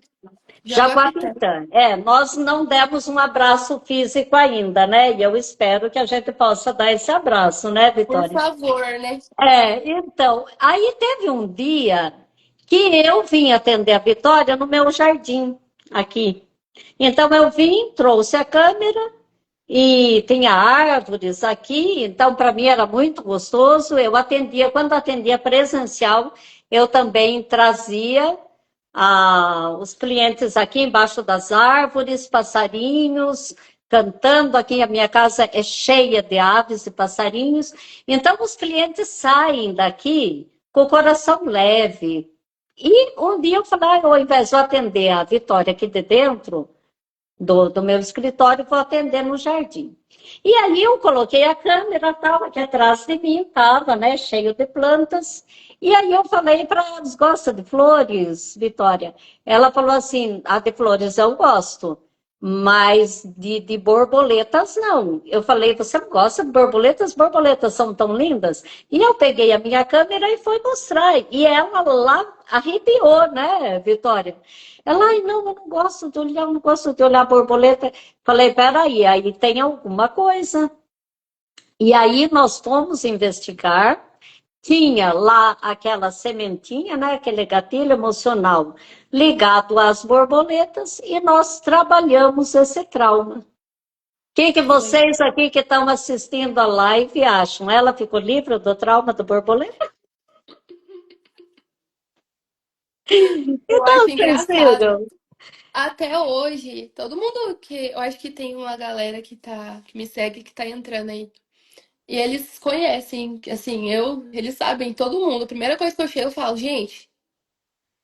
Jaguapitã. Jaguapitã. É, nós não demos um abraço físico ainda, né? E eu espero que a gente possa dar esse abraço, né, Por Vitória? favor, né? É, então, aí teve um dia que eu vim atender a Vitória no meu jardim aqui. Então eu vim, trouxe a câmera e tinha árvores aqui, então para mim era muito gostoso. Eu atendia, quando atendia presencial, eu também trazia os clientes aqui embaixo das árvores, passarinhos cantando. Aqui a minha casa é cheia de aves e passarinhos. Então os clientes saem daqui com o coração leve. E um dia eu falei, ao invés de eu atender a Vitória aqui de dentro, do meu escritório, vou atender no jardim. E aí eu coloquei a câmera, estava aqui atrás de mim, estava, né, cheio de plantas. E aí eu falei para ela, gosta de flores, Vitória? Ela falou assim, a de flores eu gosto, mas de borboletas não. Eu falei, você não gosta de borboletas? Borboletas são tão lindas. E eu peguei a minha câmera e fui mostrar. E ela lá arrepiou, né, Vitória? Ela, ai, não, eu não gosto de olhar, eu não gosto de olhar borboleta. Falei, peraí, aí tem alguma coisa. E aí nós fomos investigar. Tinha lá aquela sementinha, né, aquele gatilho emocional ligado às borboletas, e nós trabalhamos esse trauma. O que Que legal. vocês aqui que estão assistindo a live acham? Ela ficou livre do trauma do borboleta? Eu Então, acho Priscila. engraçado. Até hoje, todo mundo que. Eu acho que tem uma galera que me segue, que tá entrando aí. E eles conhecem, assim, eles sabem, todo mundo. A primeira coisa que eu chego, eu falo, gente,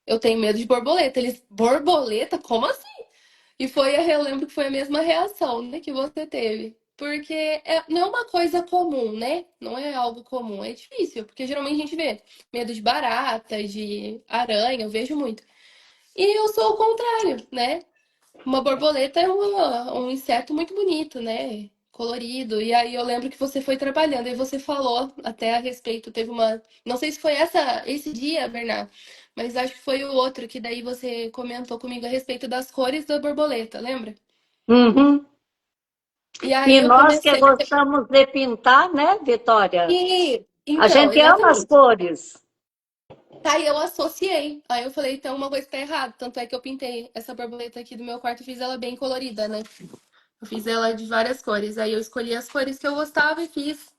eu tenho medo de borboleta. Eles, borboleta? Como assim? E eu lembro que foi a mesma reação, né, que você teve. Porque não é uma coisa comum, né? Não é algo comum, é difícil, porque geralmente a gente vê medo de barata, de aranha, eu vejo muito. E eu sou o contrário, né? Uma borboleta é um inseto muito bonito, né? Colorido. E aí eu lembro que você foi trabalhando e você falou até a respeito, teve uma, não sei se foi esse dia, Bernardo, mas acho que foi o outro que daí você comentou comigo a respeito das cores da borboleta, lembra? Uhum. E aí E eu nós que comecei gostamos de pintar, né, Vitória? A então, gente ama as exatamente. cores. Tá, aí eu associei. Aí eu falei, então uma coisa tá errada. Tanto é que eu pintei essa borboleta aqui do meu quarto e fiz ela bem colorida, né? Eu fiz ela de várias cores. Aí eu escolhi as cores que eu gostava e fiz.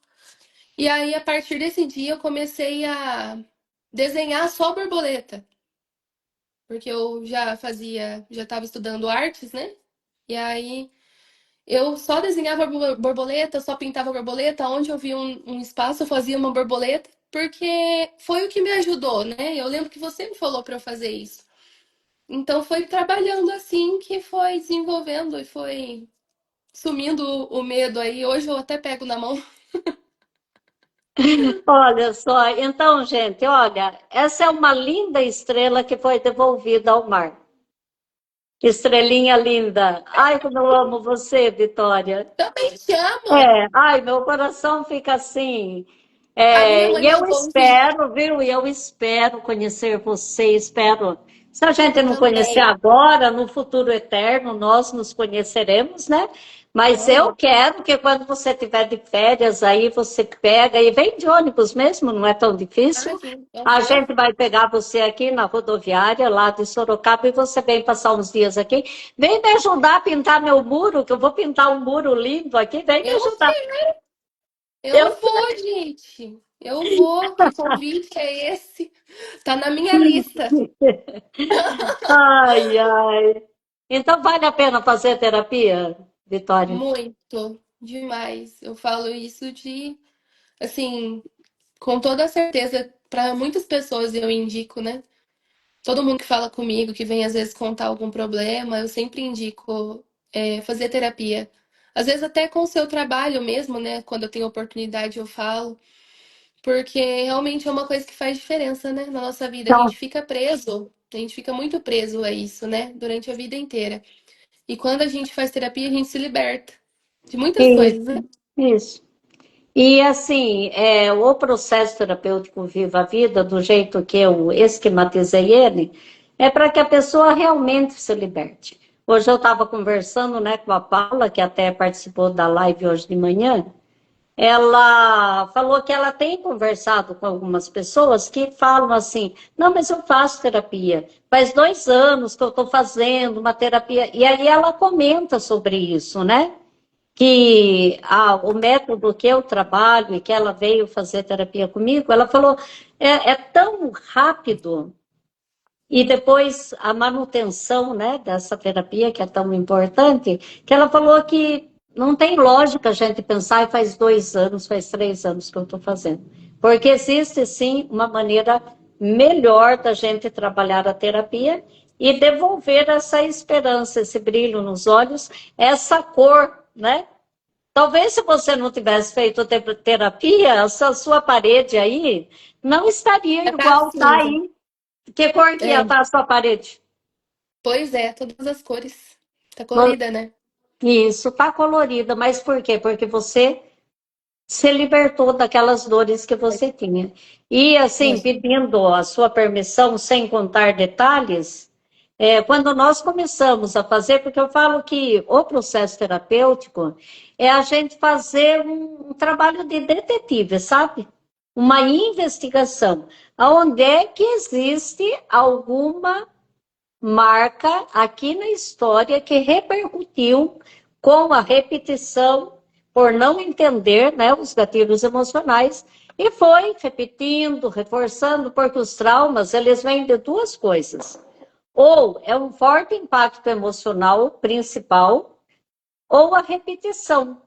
E aí, a partir desse dia, eu comecei a desenhar só borboleta. Porque eu já estava estudando artes, né? E aí eu só desenhava borboleta, só pintava borboleta. Onde eu via um espaço, eu fazia uma borboleta. Porque foi o que me ajudou, né? Eu lembro que você me falou para eu fazer isso. Então foi trabalhando assim que foi desenvolvendo e foi sumindo o medo aí. Hoje eu até pego na mão. Olha só, então, gente, olha, essa é uma linda estrela que foi devolvida ao mar. Estrelinha linda. Ai, como eu amo você, Vitória. Também te amo! É, ai, meu coração fica assim. A minha É, mãe e eu mandou um vídeo. espero, viu? E eu espero conhecer você, espero. Se a gente Eu não conhecer também. agora, no futuro eterno, nós nos conheceremos, né? Mas eu Aham. quero que quando você tiver de férias, aí você pega e vem de ônibus mesmo, não é tão Ah, difícil. sim, eu A vou. gente vai pegar você aqui na rodoviária, lá de Sorocaba, e você vem passar uns dias aqui. Vem me ajudar a pintar meu muro, que eu vou pintar um muro lindo aqui. Vem me Eu, ajudar. Eu eu vou, gente. Eu vou. Que convite é esse? Tá na minha lista. Ai, ai. Então vale a pena fazer terapia, Vitória? Muito. Demais. Eu falo isso assim, com toda certeza, para muitas pessoas eu indico, né? Todo mundo que fala comigo, que vem às vezes contar algum problema, eu sempre indico fazer terapia. Às vezes até com o seu trabalho mesmo, né? Quando eu tenho oportunidade, eu falo. Porque realmente é uma coisa que faz diferença, né? Na nossa vida. A Então, gente fica preso. A gente fica muito preso a isso, né? Durante a vida inteira. E quando a gente faz terapia, a gente se liberta de muitas Isso, coisas, né? isso. E assim, o processo terapêutico Viva a Vida, do jeito que eu esquematizei ele, é para que a pessoa realmente se liberte. Hoje eu estava conversando, né, com a Paula, que até participou da live hoje de manhã. Ela falou que ela tem conversado com algumas pessoas que falam assim: não, mas eu faço terapia. Faz 2 anos que eu estou fazendo uma terapia. E aí ela comenta sobre isso, né? Que o método que eu trabalho e que ela veio fazer terapia comigo, ela falou, é tão rápido, e depois a manutenção, né, dessa terapia que é tão importante, que ela falou que não tem lógica a gente pensar e faz 2 anos, faz 3 anos que eu estou fazendo. Porque existe sim uma maneira melhor da gente trabalhar a terapia e devolver essa esperança, esse brilho nos olhos, essa cor, né? Talvez se você não tivesse feito terapia, essa sua parede aí não estaria Já tá igual está cinza. aí. Que cor que ia É, estar a sua parede? pois é, todas as cores. Tá colorida, né? Isso, está colorida, mas por quê? Porque você se libertou daquelas dores que você tinha. E assim, É. pedindo a sua permissão, sem contar detalhes, quando nós começamos a fazer, porque eu falo que o processo terapêutico é a gente fazer um trabalho de detetive, sabe? Uma investigação. Onde é que existe alguma marca aqui na história que repercutiu com a repetição, por não entender, né, os gatilhos emocionais, e foi repetindo, reforçando, porque os traumas, eles vêm de duas coisas. Ou é um forte impacto emocional principal, ou a repetição.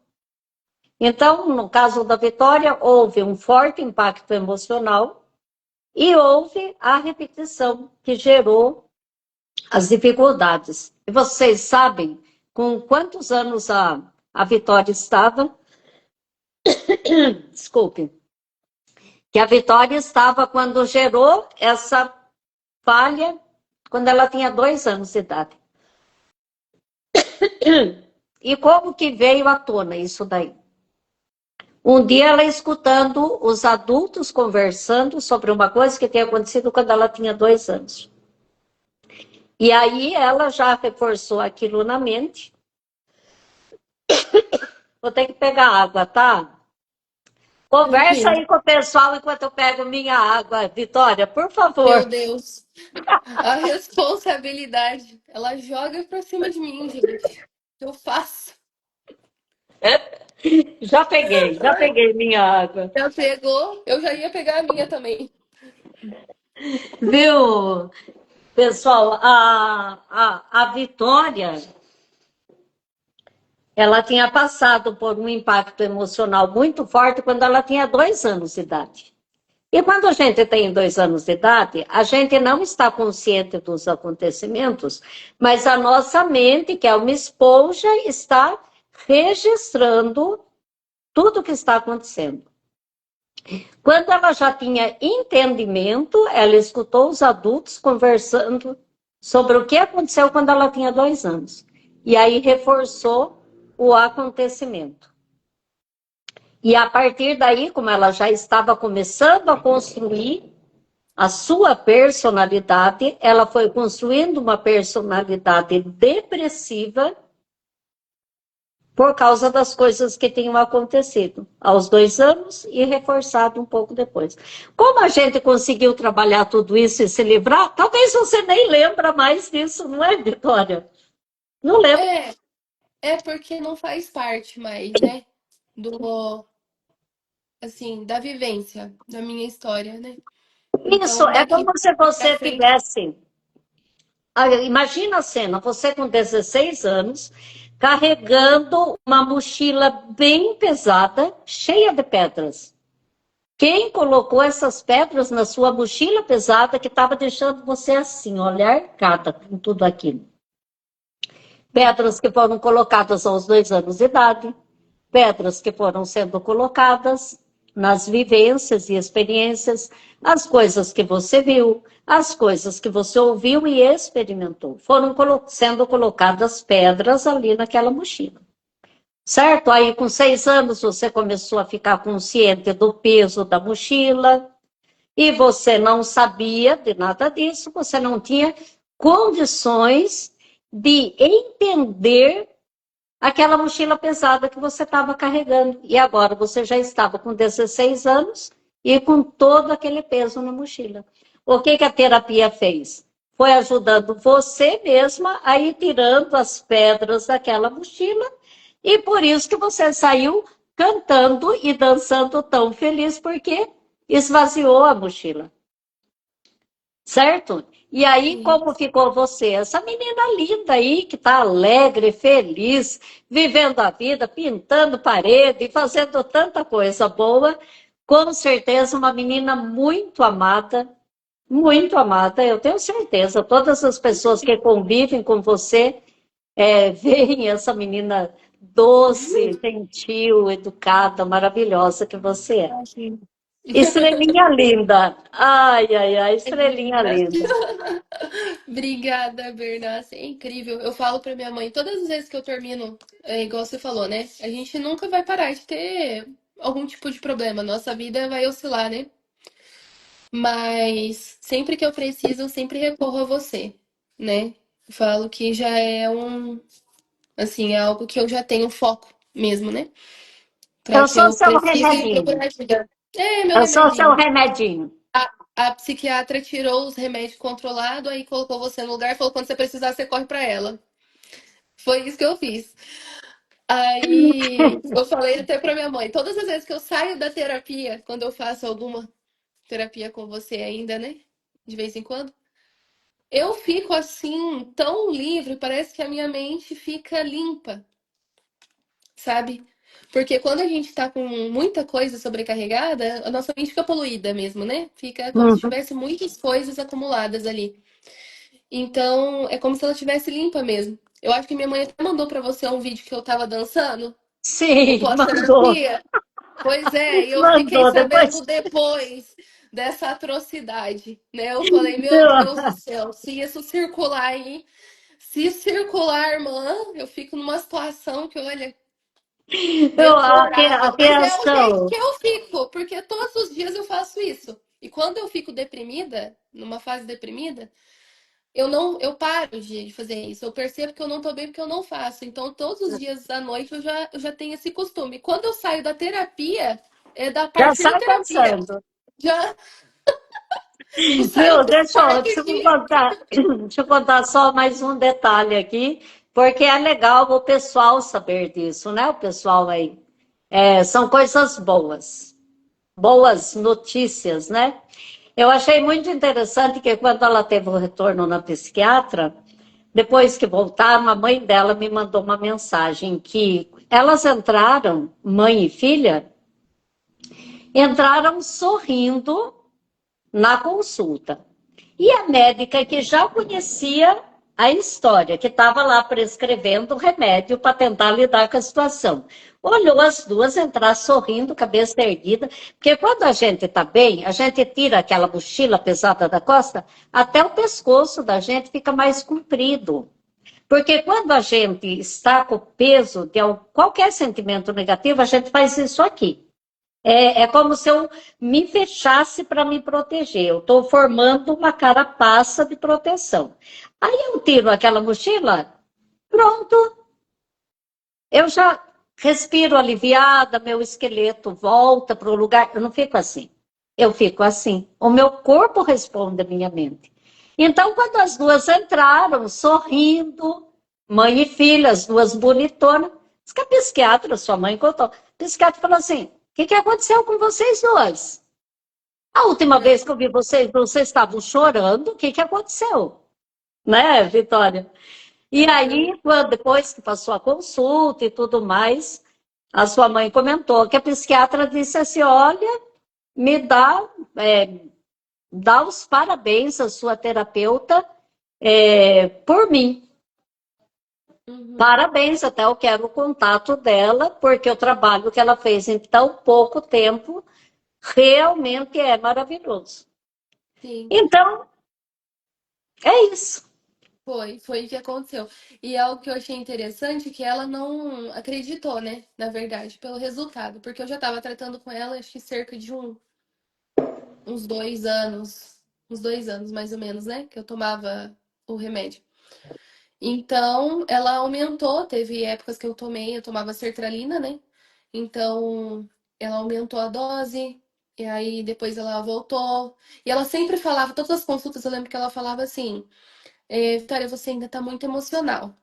Então, no caso da Vitória, houve um forte impacto emocional e houve a repetição que gerou as dificuldades. E vocês sabem com quantos anos a Vitória estava? Desculpe. Que a Vitória estava quando gerou essa falha, quando ela tinha 2 anos de idade. E como que veio à tona isso daí? Um dia ela escutando os adultos conversando sobre uma coisa que tinha acontecido quando ela tinha 2 anos. E aí ela já reforçou aquilo na mente. Vou ter que pegar água, tá? Conversa Tranquilo. aí com o pessoal enquanto eu pego minha água, Vitória, por Meu favor. Deus. A responsabilidade. Ela joga pra cima de mim, gente. O que eu faço? Já peguei minha água. Já pegou? Eu já ia pegar a minha também. Viu, pessoal? A Vitória, ela tinha passado por um impacto emocional muito forte quando ela tinha 2 anos de idade. E quando a gente tem 2 anos de idade, a gente não está consciente dos acontecimentos, mas a nossa mente, que é uma esponja, está registrando tudo o que está acontecendo. Quando ela já tinha entendimento, ela escutou os adultos conversando sobre o que aconteceu quando ela tinha 2 anos. E aí reforçou o acontecimento. E a partir daí, como ela já estava começando a construir a sua personalidade, ela foi construindo uma personalidade depressiva por causa das coisas que tinham acontecido aos 2 anos e reforçado um pouco depois. Como a gente conseguiu trabalhar tudo isso e se livrar, talvez você nem lembra mais disso, não é, Vitória? Não lembro. É, é porque não faz parte mais, né? Do, assim, da vivência, da minha história, né? Isso Então, é como daqui se pra você frente, tivesse. Imagina a cena, você com 16 anos, carregando uma mochila bem pesada, cheia de pedras. Quem colocou essas pedras na sua mochila pesada que estava deixando você assim, olhar arcada com tudo aquilo? Pedras que foram colocadas aos 2 anos de idade, pedras que foram sendo colocadas nas vivências e experiências, as coisas que você viu, as coisas que você ouviu e experimentou. Foram sendo colocadas pedras ali naquela mochila. Certo? Aí, com 6 anos, você começou a ficar consciente do peso da mochila e você não sabia de nada disso, você não tinha condições de entender aquela mochila pesada que você estava carregando. E agora você já estava com 16 anos e com todo aquele peso na mochila. O que, que a terapia fez? Foi ajudando você mesma a ir tirando as pedras daquela mochila, e por isso que você saiu cantando e dançando tão feliz, porque esvaziou a mochila. Certo? E aí, Sim. como ficou você? Essa menina linda aí, que está alegre, feliz, vivendo a vida, pintando parede, fazendo tanta coisa boa. Com certeza, uma menina muito amada, eu tenho certeza. Todas as pessoas que convivem com você veem essa menina doce, gentil, educada, maravilhosa que você é. Imagino. Estrelinha linda. Ai, ai, ai, É estrelinha linda. linda. Obrigada, Bernace. É incrível. Eu falo pra minha mãe, todas as vezes que eu termino, é igual você falou, né? A gente nunca vai parar de ter algum tipo de problema. Nossa vida vai oscilar, né? Mas sempre que eu preciso, eu sempre recorro a você, né? Eu falo que já é assim, é algo que eu já tenho foco mesmo, né? Pra Eu que sou eu seu precise remedinho. procurar ajuda. É, meu Eu sou seu remedinho. remedinho. A psiquiatra tirou os remédios controlados, aí colocou você no lugar e falou: quando você precisar, você corre pra ela. Foi isso que eu fiz. Aí eu falei até pra minha mãe: todas as vezes que eu saio da terapia, quando eu faço alguma terapia com você ainda, né? De vez em quando, eu fico assim, tão livre, parece que a minha mente fica limpa, sabe? Porque quando a gente tá com muita coisa sobrecarregada, a nossa mente fica poluída mesmo, né? Fica como se Uhum. tivesse muitas coisas acumuladas ali. Então, é como se ela tivesse limpa mesmo. Eu acho que minha mãe até mandou pra você um vídeo que eu tava dançando no Sim, mandou. pós-terapia. Pois é, e eu fiquei Mandou. sabendo Depois. depois dessa atrocidade, né? Eu falei, meu Deus do céu, se isso circular aí, se circular, irmã, eu fico numa situação que, olha, A deplorável. Mas é o jeito reação. que eu fico, porque todos os dias eu faço isso. E quando eu fico deprimida, numa fase deprimida, eu paro de fazer isso. Eu percebo que eu não tô bem porque eu não faço. Então, todos os dias à noite eu já tenho esse costume. Quando eu saio da terapia, é da Já partir da sai terapia. dançando. Já eu saio Viu? do quarto Deixa eu de. contar. Deixa eu contar só mais um detalhe aqui, porque é legal o pessoal saber disso, né? O pessoal aí. São coisas boas. Boas notícias, né? Eu achei muito interessante que quando ela teve o retorno na psiquiatra, depois que voltaram, a mãe dela me mandou uma mensagem que elas entraram, mãe e filha, entraram sorrindo na consulta. E a médica que já conhecia a história, que estava lá prescrevendo o remédio para tentar lidar com a situação, olhou as duas entrar sorrindo, cabeça erguida, porque quando a gente está bem, a gente tira aquela mochila pesada da costa, até o pescoço da gente fica mais comprido. Porque quando a gente está com o peso de qualquer sentimento negativo, a gente faz isso aqui. É como se eu me fechasse para me proteger. Eu estou formando uma carapaça de proteção. Aí eu tiro aquela mochila, pronto, eu já respiro aliviada, meu esqueleto volta para o lugar. Eu não fico assim. Eu fico assim. O meu corpo responde à minha mente. Então, quando as duas entraram, sorrindo, mãe e filha, as duas bonitonas, diz que a psiquiatra, sua mãe contou, a psiquiatra falou assim: o que aconteceu com vocês duas? A última vez que eu vi vocês, vocês estavam chorando, o que aconteceu? Né, Vitória? E Uhum. aí, depois que passou a consulta e tudo mais, a sua mãe comentou que a psiquiatra disse assim: olha, me dá os parabéns à sua terapeuta por mim. Uhum. Parabéns, até eu quero o contato dela, porque o trabalho que ela fez em tão pouco tempo realmente é maravilhoso. Sim. Então, É isso. Foi o que aconteceu. E algo que eu achei interessante que ela não acreditou, né? Na verdade, pelo resultado. Porque eu já estava tratando com ela, acho que cerca de uns 2 anos. Uns 2 anos, mais ou menos, né? Que eu tomava o remédio. Então, ela aumentou. Teve épocas que eu tomava sertralina, né? Então, ela aumentou a dose. E aí, depois ela voltou. E ela sempre falava, todas as consultas, eu lembro que ela falava assim. Vitória, você ainda tá muito emocional.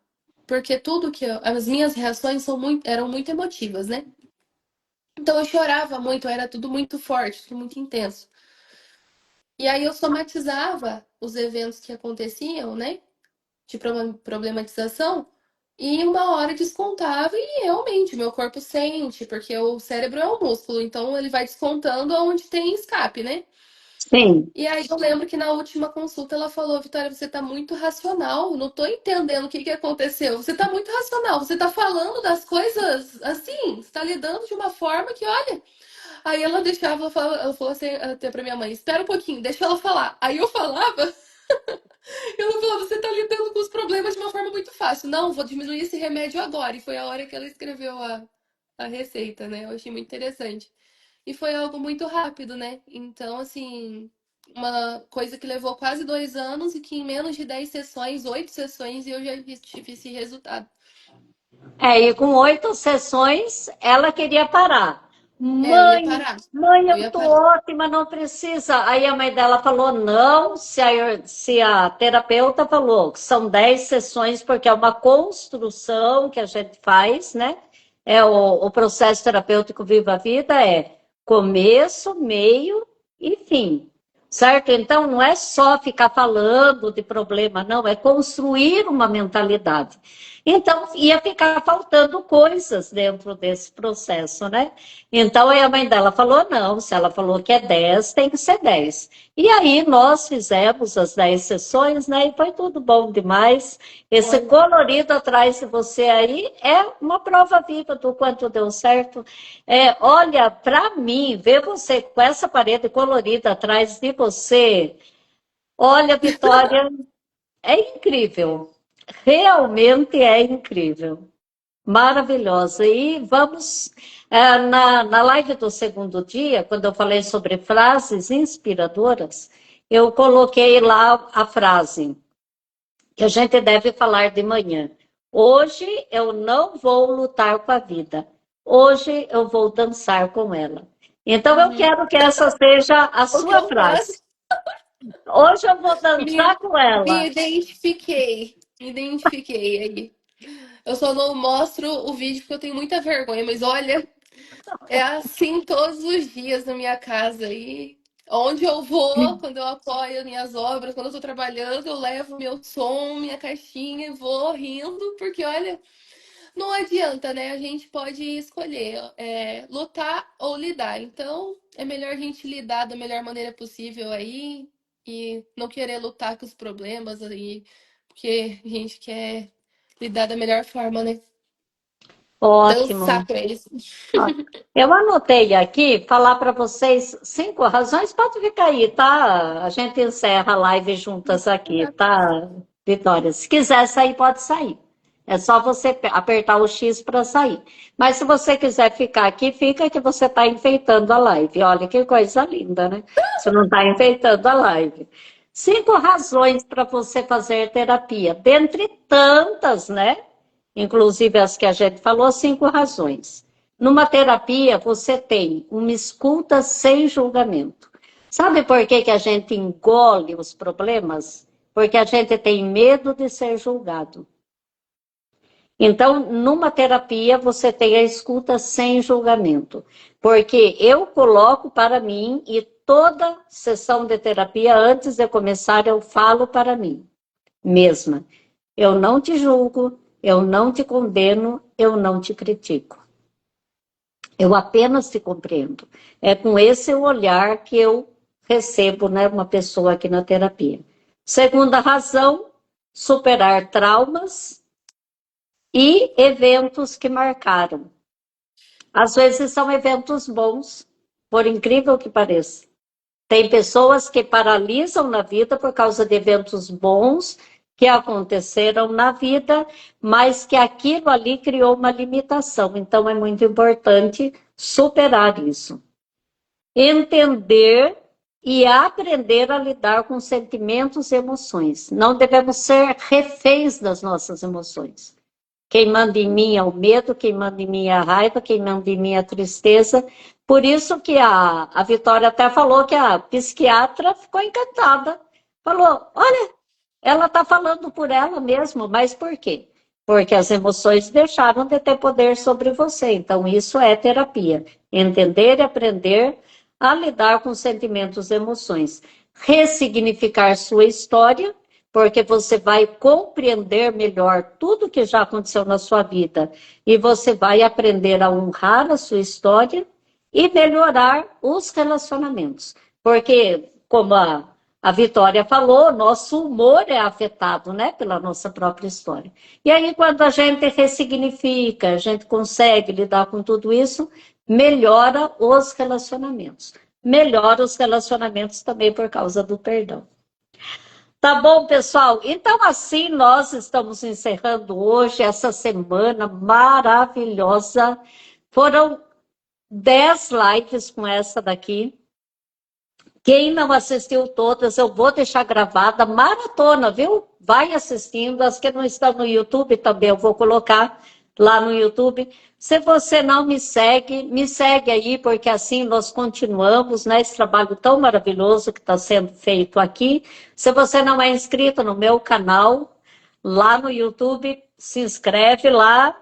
Porque as minhas reações eram muito emotivas, né? Então eu chorava muito, era tudo muito forte, tudo muito intenso. E aí eu somatizava os eventos que aconteciam, né? De problematização, e uma hora descontava e realmente meu corpo sente, porque o cérebro é um músculo, então ele vai descontando onde tem escape, né? Sim, E aí eu lembro que na última consulta ela falou, Vitória, você tá muito racional, não tô entendendo o que que aconteceu. Você tá muito racional, você tá falando das coisas assim, você tá lidando de uma forma que, olha. Aí ela deixava, ela falou assim até pra minha mãe, espera um pouquinho, deixa ela falar. Aí eu falava, ela falava, você tá lidando com os problemas de uma forma muito fácil. Não, vou diminuir esse remédio agora. E foi a hora que ela escreveu a receita, né? Eu achei muito interessante. E foi algo muito rápido, né? Então, assim, uma coisa que levou quase 2 anos e que em menos de 10 sessões, 8 sessões, eu já tive esse resultado. e com 8 sessões, ela queria parar. Eu ia Mãe, parar. mãe, Eu eu ia tô parar. ótima, não precisa. Aí a mãe dela falou, não, se a terapeuta falou que são 10 sessões, porque é uma construção que a gente faz, né? O processo terapêutico Viva a Vida é começo, meio e fim. Certo? Então, não é só ficar falando de problema, não, é construir uma mentalidade. Então, ia ficar faltando coisas dentro desse processo, né? Então, aí a mãe dela falou: não, se ela falou que é 10, tem que ser 10. E aí, nós fizemos as 10 sessões, né? E foi tudo bom demais. Esse Olha, colorido atrás de você aí é uma prova viva do quanto deu certo. Olha, para mim, ver você com essa parede colorida atrás de você, olha, Vitória, é incrível. Realmente é incrível. Maravilhosa. E vamos, na live do segundo dia, quando eu falei sobre frases inspiradoras, eu coloquei lá a frase que a gente deve falar de manhã. Hoje eu não vou lutar com a vida. Hoje eu vou dançar com ela. Então eu uhum. quero que essa seja a O que sua eu faço? frase. Hoje eu vou Me, dançar com me ela. identifiquei. Me identifiquei aí. Eu só não mostro o vídeo porque eu tenho muita vergonha, mas olha, é assim todos os dias na minha casa. E onde eu vou, quando eu apoio minhas obras, quando eu tô trabalhando, eu levo meu som, minha caixinha e vou rindo, porque olha, não adianta, né? A gente pode escolher lutar ou lidar. Então, é melhor a gente lidar da melhor maneira possível aí e não querer lutar com os problemas aí, porque a gente quer lidar da melhor forma, né? Dançar Ótimo. com eles. Ó, eu anotei aqui, falar para vocês 5 razões. Pode ficar aí, tá? A gente encerra a live juntas aqui, tá, Vitória? Se quiser sair, pode sair. É só você apertar o X para sair. Mas se você quiser ficar aqui, fica que você está enfeitando a live. Olha que coisa linda, né? Você não está enfeitando a live. 5 razões para você fazer terapia, dentre tantas, né? Inclusive as que a gente falou, 5 razões. Numa terapia, você tem uma escuta sem julgamento. Sabe por que que a gente engole os problemas? Porque a gente tem medo de ser julgado. Então, numa terapia, você tem a escuta sem julgamento. Porque eu coloco para mim e toda sessão de terapia, antes de começar, eu falo para mim mesma. Eu não te julgo, eu não te condeno, eu não te critico. Eu apenas te compreendo. É com esse olhar que eu recebo, né, uma pessoa aqui na terapia. Segunda razão, superar traumas e eventos que marcaram. Às vezes são eventos bons, por incrível que pareça. Tem pessoas que paralisam na vida por causa de eventos bons que aconteceram na vida, mas que aquilo ali criou uma limitação. Então, é muito importante superar isso. Entender e aprender a lidar com sentimentos e emoções. Não devemos ser reféns das nossas emoções. Quem manda em mim é o medo, quem manda em mim é a raiva, quem manda em mim é a tristeza. Por isso que a Vitória até falou que a psiquiatra ficou encantada. Falou, olha, ela está falando por ela mesma, mas por quê? Porque as emoções deixaram de ter poder sobre você. Então, isso é terapia. Entender e aprender a lidar com sentimentos e emoções. Ressignificar sua história, porque você vai compreender melhor tudo que já aconteceu na sua vida e você vai aprender a honrar a sua história e melhorar os relacionamentos. Porque, como a Vitória falou, nosso humor é afetado, né, pela nossa própria história. E aí, quando a gente ressignifica, a gente consegue lidar com tudo isso, melhora os relacionamentos. Melhora os relacionamentos também por causa do perdão. Tá bom, pessoal? Então, assim, nós estamos encerrando hoje essa semana maravilhosa. Foram 10 lives com essa daqui. Quem não assistiu todas, eu vou deixar gravada, maratona, viu? Vai assistindo. As que não estão no YouTube também eu vou colocar lá no YouTube. Se você não me segue aí, porque assim nós continuamos, né? Esse trabalho tão maravilhoso que está sendo feito aqui. Se você não é inscrito no meu canal, lá no YouTube, se inscreve lá,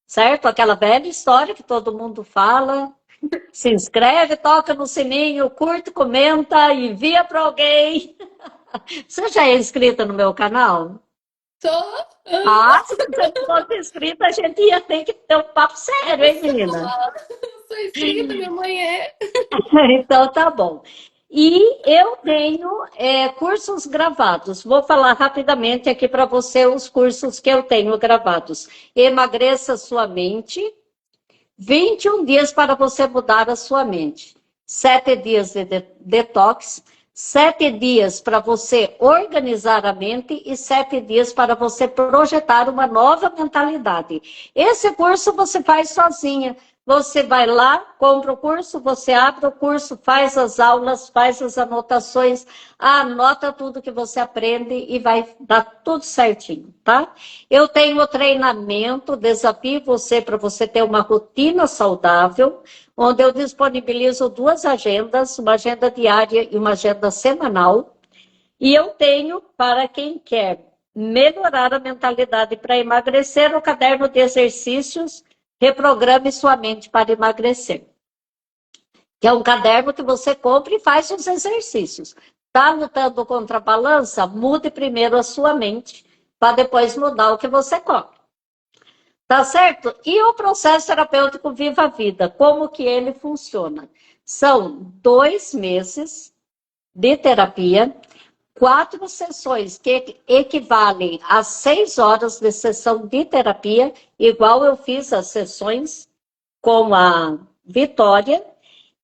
certo? Aquela velha história que todo mundo fala. Se inscreve, toca no sininho, curte, comenta, envia para alguém. Você já é inscrita no meu canal? Tô. Ah, se você não fosse inscrita, a gente ia ter que ter um papo sério, hein, menina? Sou inscrita, minha mãe é. Então tá bom. E eu tenho cursos gravados. Vou falar rapidamente aqui para você os cursos que eu tenho gravados. Emagreça sua mente. 21 dias para você mudar a sua mente. 7 dias de detox. 7 dias para você organizar a mente e 7 dias para você projetar uma nova mentalidade. Esse curso você faz sozinha. Você vai lá, compra o curso, você abre o curso, faz as aulas, faz as anotações, anota tudo que você aprende e vai dar tudo certinho, tá? Eu tenho o treinamento, desafio você para você ter uma rotina saudável, onde eu disponibilizo 2 agendas, uma agenda diária e uma agenda semanal. E eu tenho, para quem quer melhorar a mentalidade para emagrecer, o caderno de exercícios Reprograme sua mente para emagrecer. Que é um caderno que você compra e faz os exercícios. Está lutando contra a balança? Mude primeiro a sua mente, para depois mudar o que você come. Tá certo? E o processo terapêutico Viva a Vida, como que ele funciona? São 2 meses de terapia, 4 sessões que equivalem a 6 horas de sessão de terapia, igual eu fiz as sessões com a Vitória,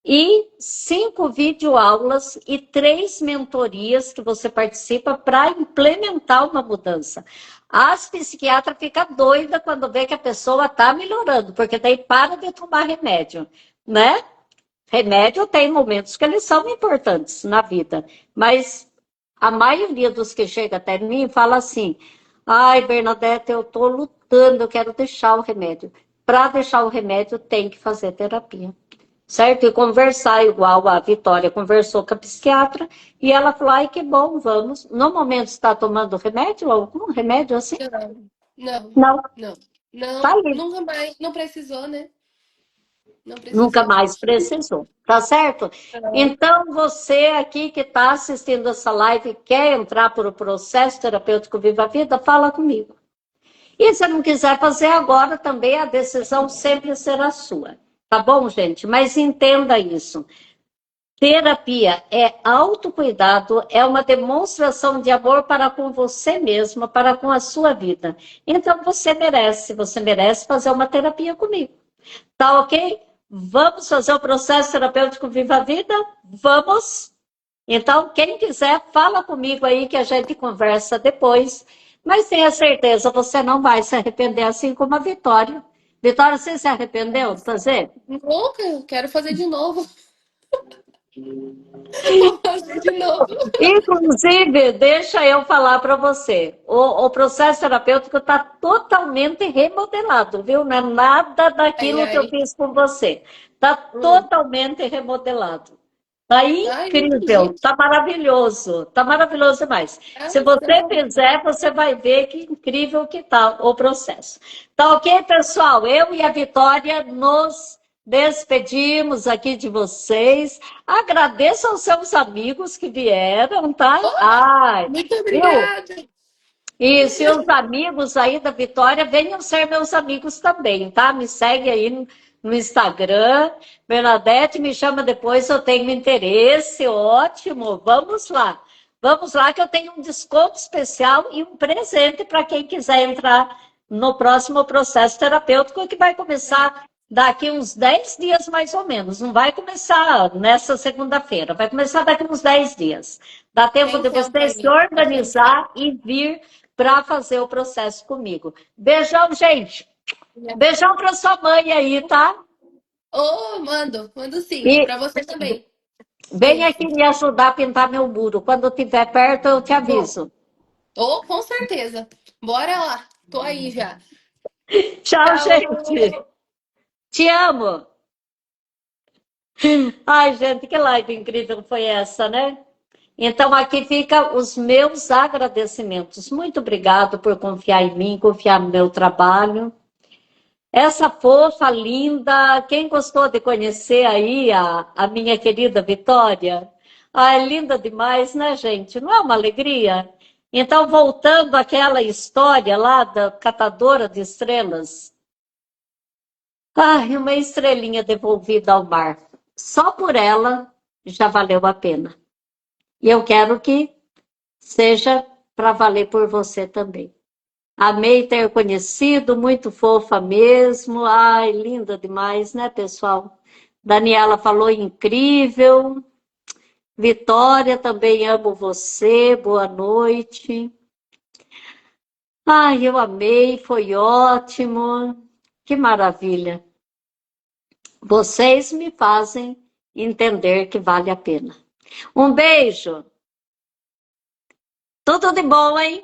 e 5 videoaulas e 3 mentorias que você participa para implementar uma mudança. As psiquiatras ficam doidas quando vê que a pessoa está melhorando, porque daí para de tomar remédio, né? Remédio tem momentos que eles são importantes na vida, mas a maioria dos que chega até mim fala assim, ai, Bernadette, eu estou lutando, eu quero deixar o remédio. Para deixar o remédio, tem que fazer terapia, certo? E conversar igual a Vitória conversou com a psiquiatra, e ela falou, ai, que bom, vamos. No momento, está tomando remédio, algum remédio assim? Não, Não, não, tá não, ali. nunca mais, não precisou, né? Não Nunca precisou. mais precisou, tá certo? Então, você aqui que está assistindo essa live e quer entrar para o processo terapêutico Viva a Vida, fala comigo. E se não quiser fazer agora, também a decisão sempre será sua. Tá bom, gente? Mas entenda isso. Terapia é autocuidado, é uma demonstração de amor para com você mesma, para com a sua vida. Então, você merece fazer uma terapia comigo. Tá ok? Vamos fazer o processo terapêutico Viva a Vida? Vamos? Então, quem quiser, fala comigo aí que a gente conversa depois. Mas tenha certeza, você não vai se arrepender assim como a Vitória. Vitória, você se arrependeu de fazer? Nunca, eu quero fazer de novo. Vou fazer de novo. Inclusive, deixa eu falar para você, o processo terapêutico está totalmente remodelado, viu? Não é nada Ai, daquilo que eu ai. fiz com você. Está Hum. totalmente remodelado. Tá Ai, muito incrível, gente. tá maravilhoso demais. Se você Ação. fizer, você vai ver que incrível que tá o processo. Tá ok, pessoal? Eu e a Vitória nos despedimos aqui de vocês. Agradeço aos seus amigos que vieram, tá? Oh, Ai, muito viu? obrigada. E se os amigos aí da Vitória venham ser meus amigos também, tá? Me segue aí no Instagram. Bernadette, me chama depois, eu tenho interesse. Ótimo, vamos lá. Vamos lá, que eu tenho um desconto especial e um presente para quem quiser entrar no próximo processo terapêutico, que vai começar daqui uns 10 dias mais ou menos. Não vai começar nessa segunda-feira, vai começar daqui uns 10 dias. Dá tempo Tem de tempo você se aí pra pensar. organizar e vir para fazer o processo comigo. Beijão, gente. Beijão para sua mãe aí, tá? Oh, mando sim. E Pra você também. vem Beijo. aqui me ajudar a pintar meu muro. Quando eu estiver perto, eu te Bom. aviso. Oh, com certeza. Bora lá. Tô aí já. Tchau, gente. Tchau. Te amo. Ai, gente, que live incrível foi essa, né? Então, aqui fica os meus agradecimentos. Muito obrigado por confiar em mim, confiar no meu trabalho. Essa fofa, linda, quem gostou de conhecer aí a minha querida Vitória? Ah, é linda demais, né, gente? Não é uma alegria? Então, voltando àquela história lá da catadora de estrelas. Ai, uma estrelinha devolvida ao mar. Só por ela já valeu a pena. E eu quero que seja para valer por você também. Amei ter conhecido, muito fofa mesmo. Ai, linda demais, né, pessoal? Daniela falou incrível. Vitória, também amo você. Boa noite. Ai, eu amei, foi ótimo. Que maravilha. Vocês me fazem entender que vale a pena. Um beijo. Tudo de bom, hein?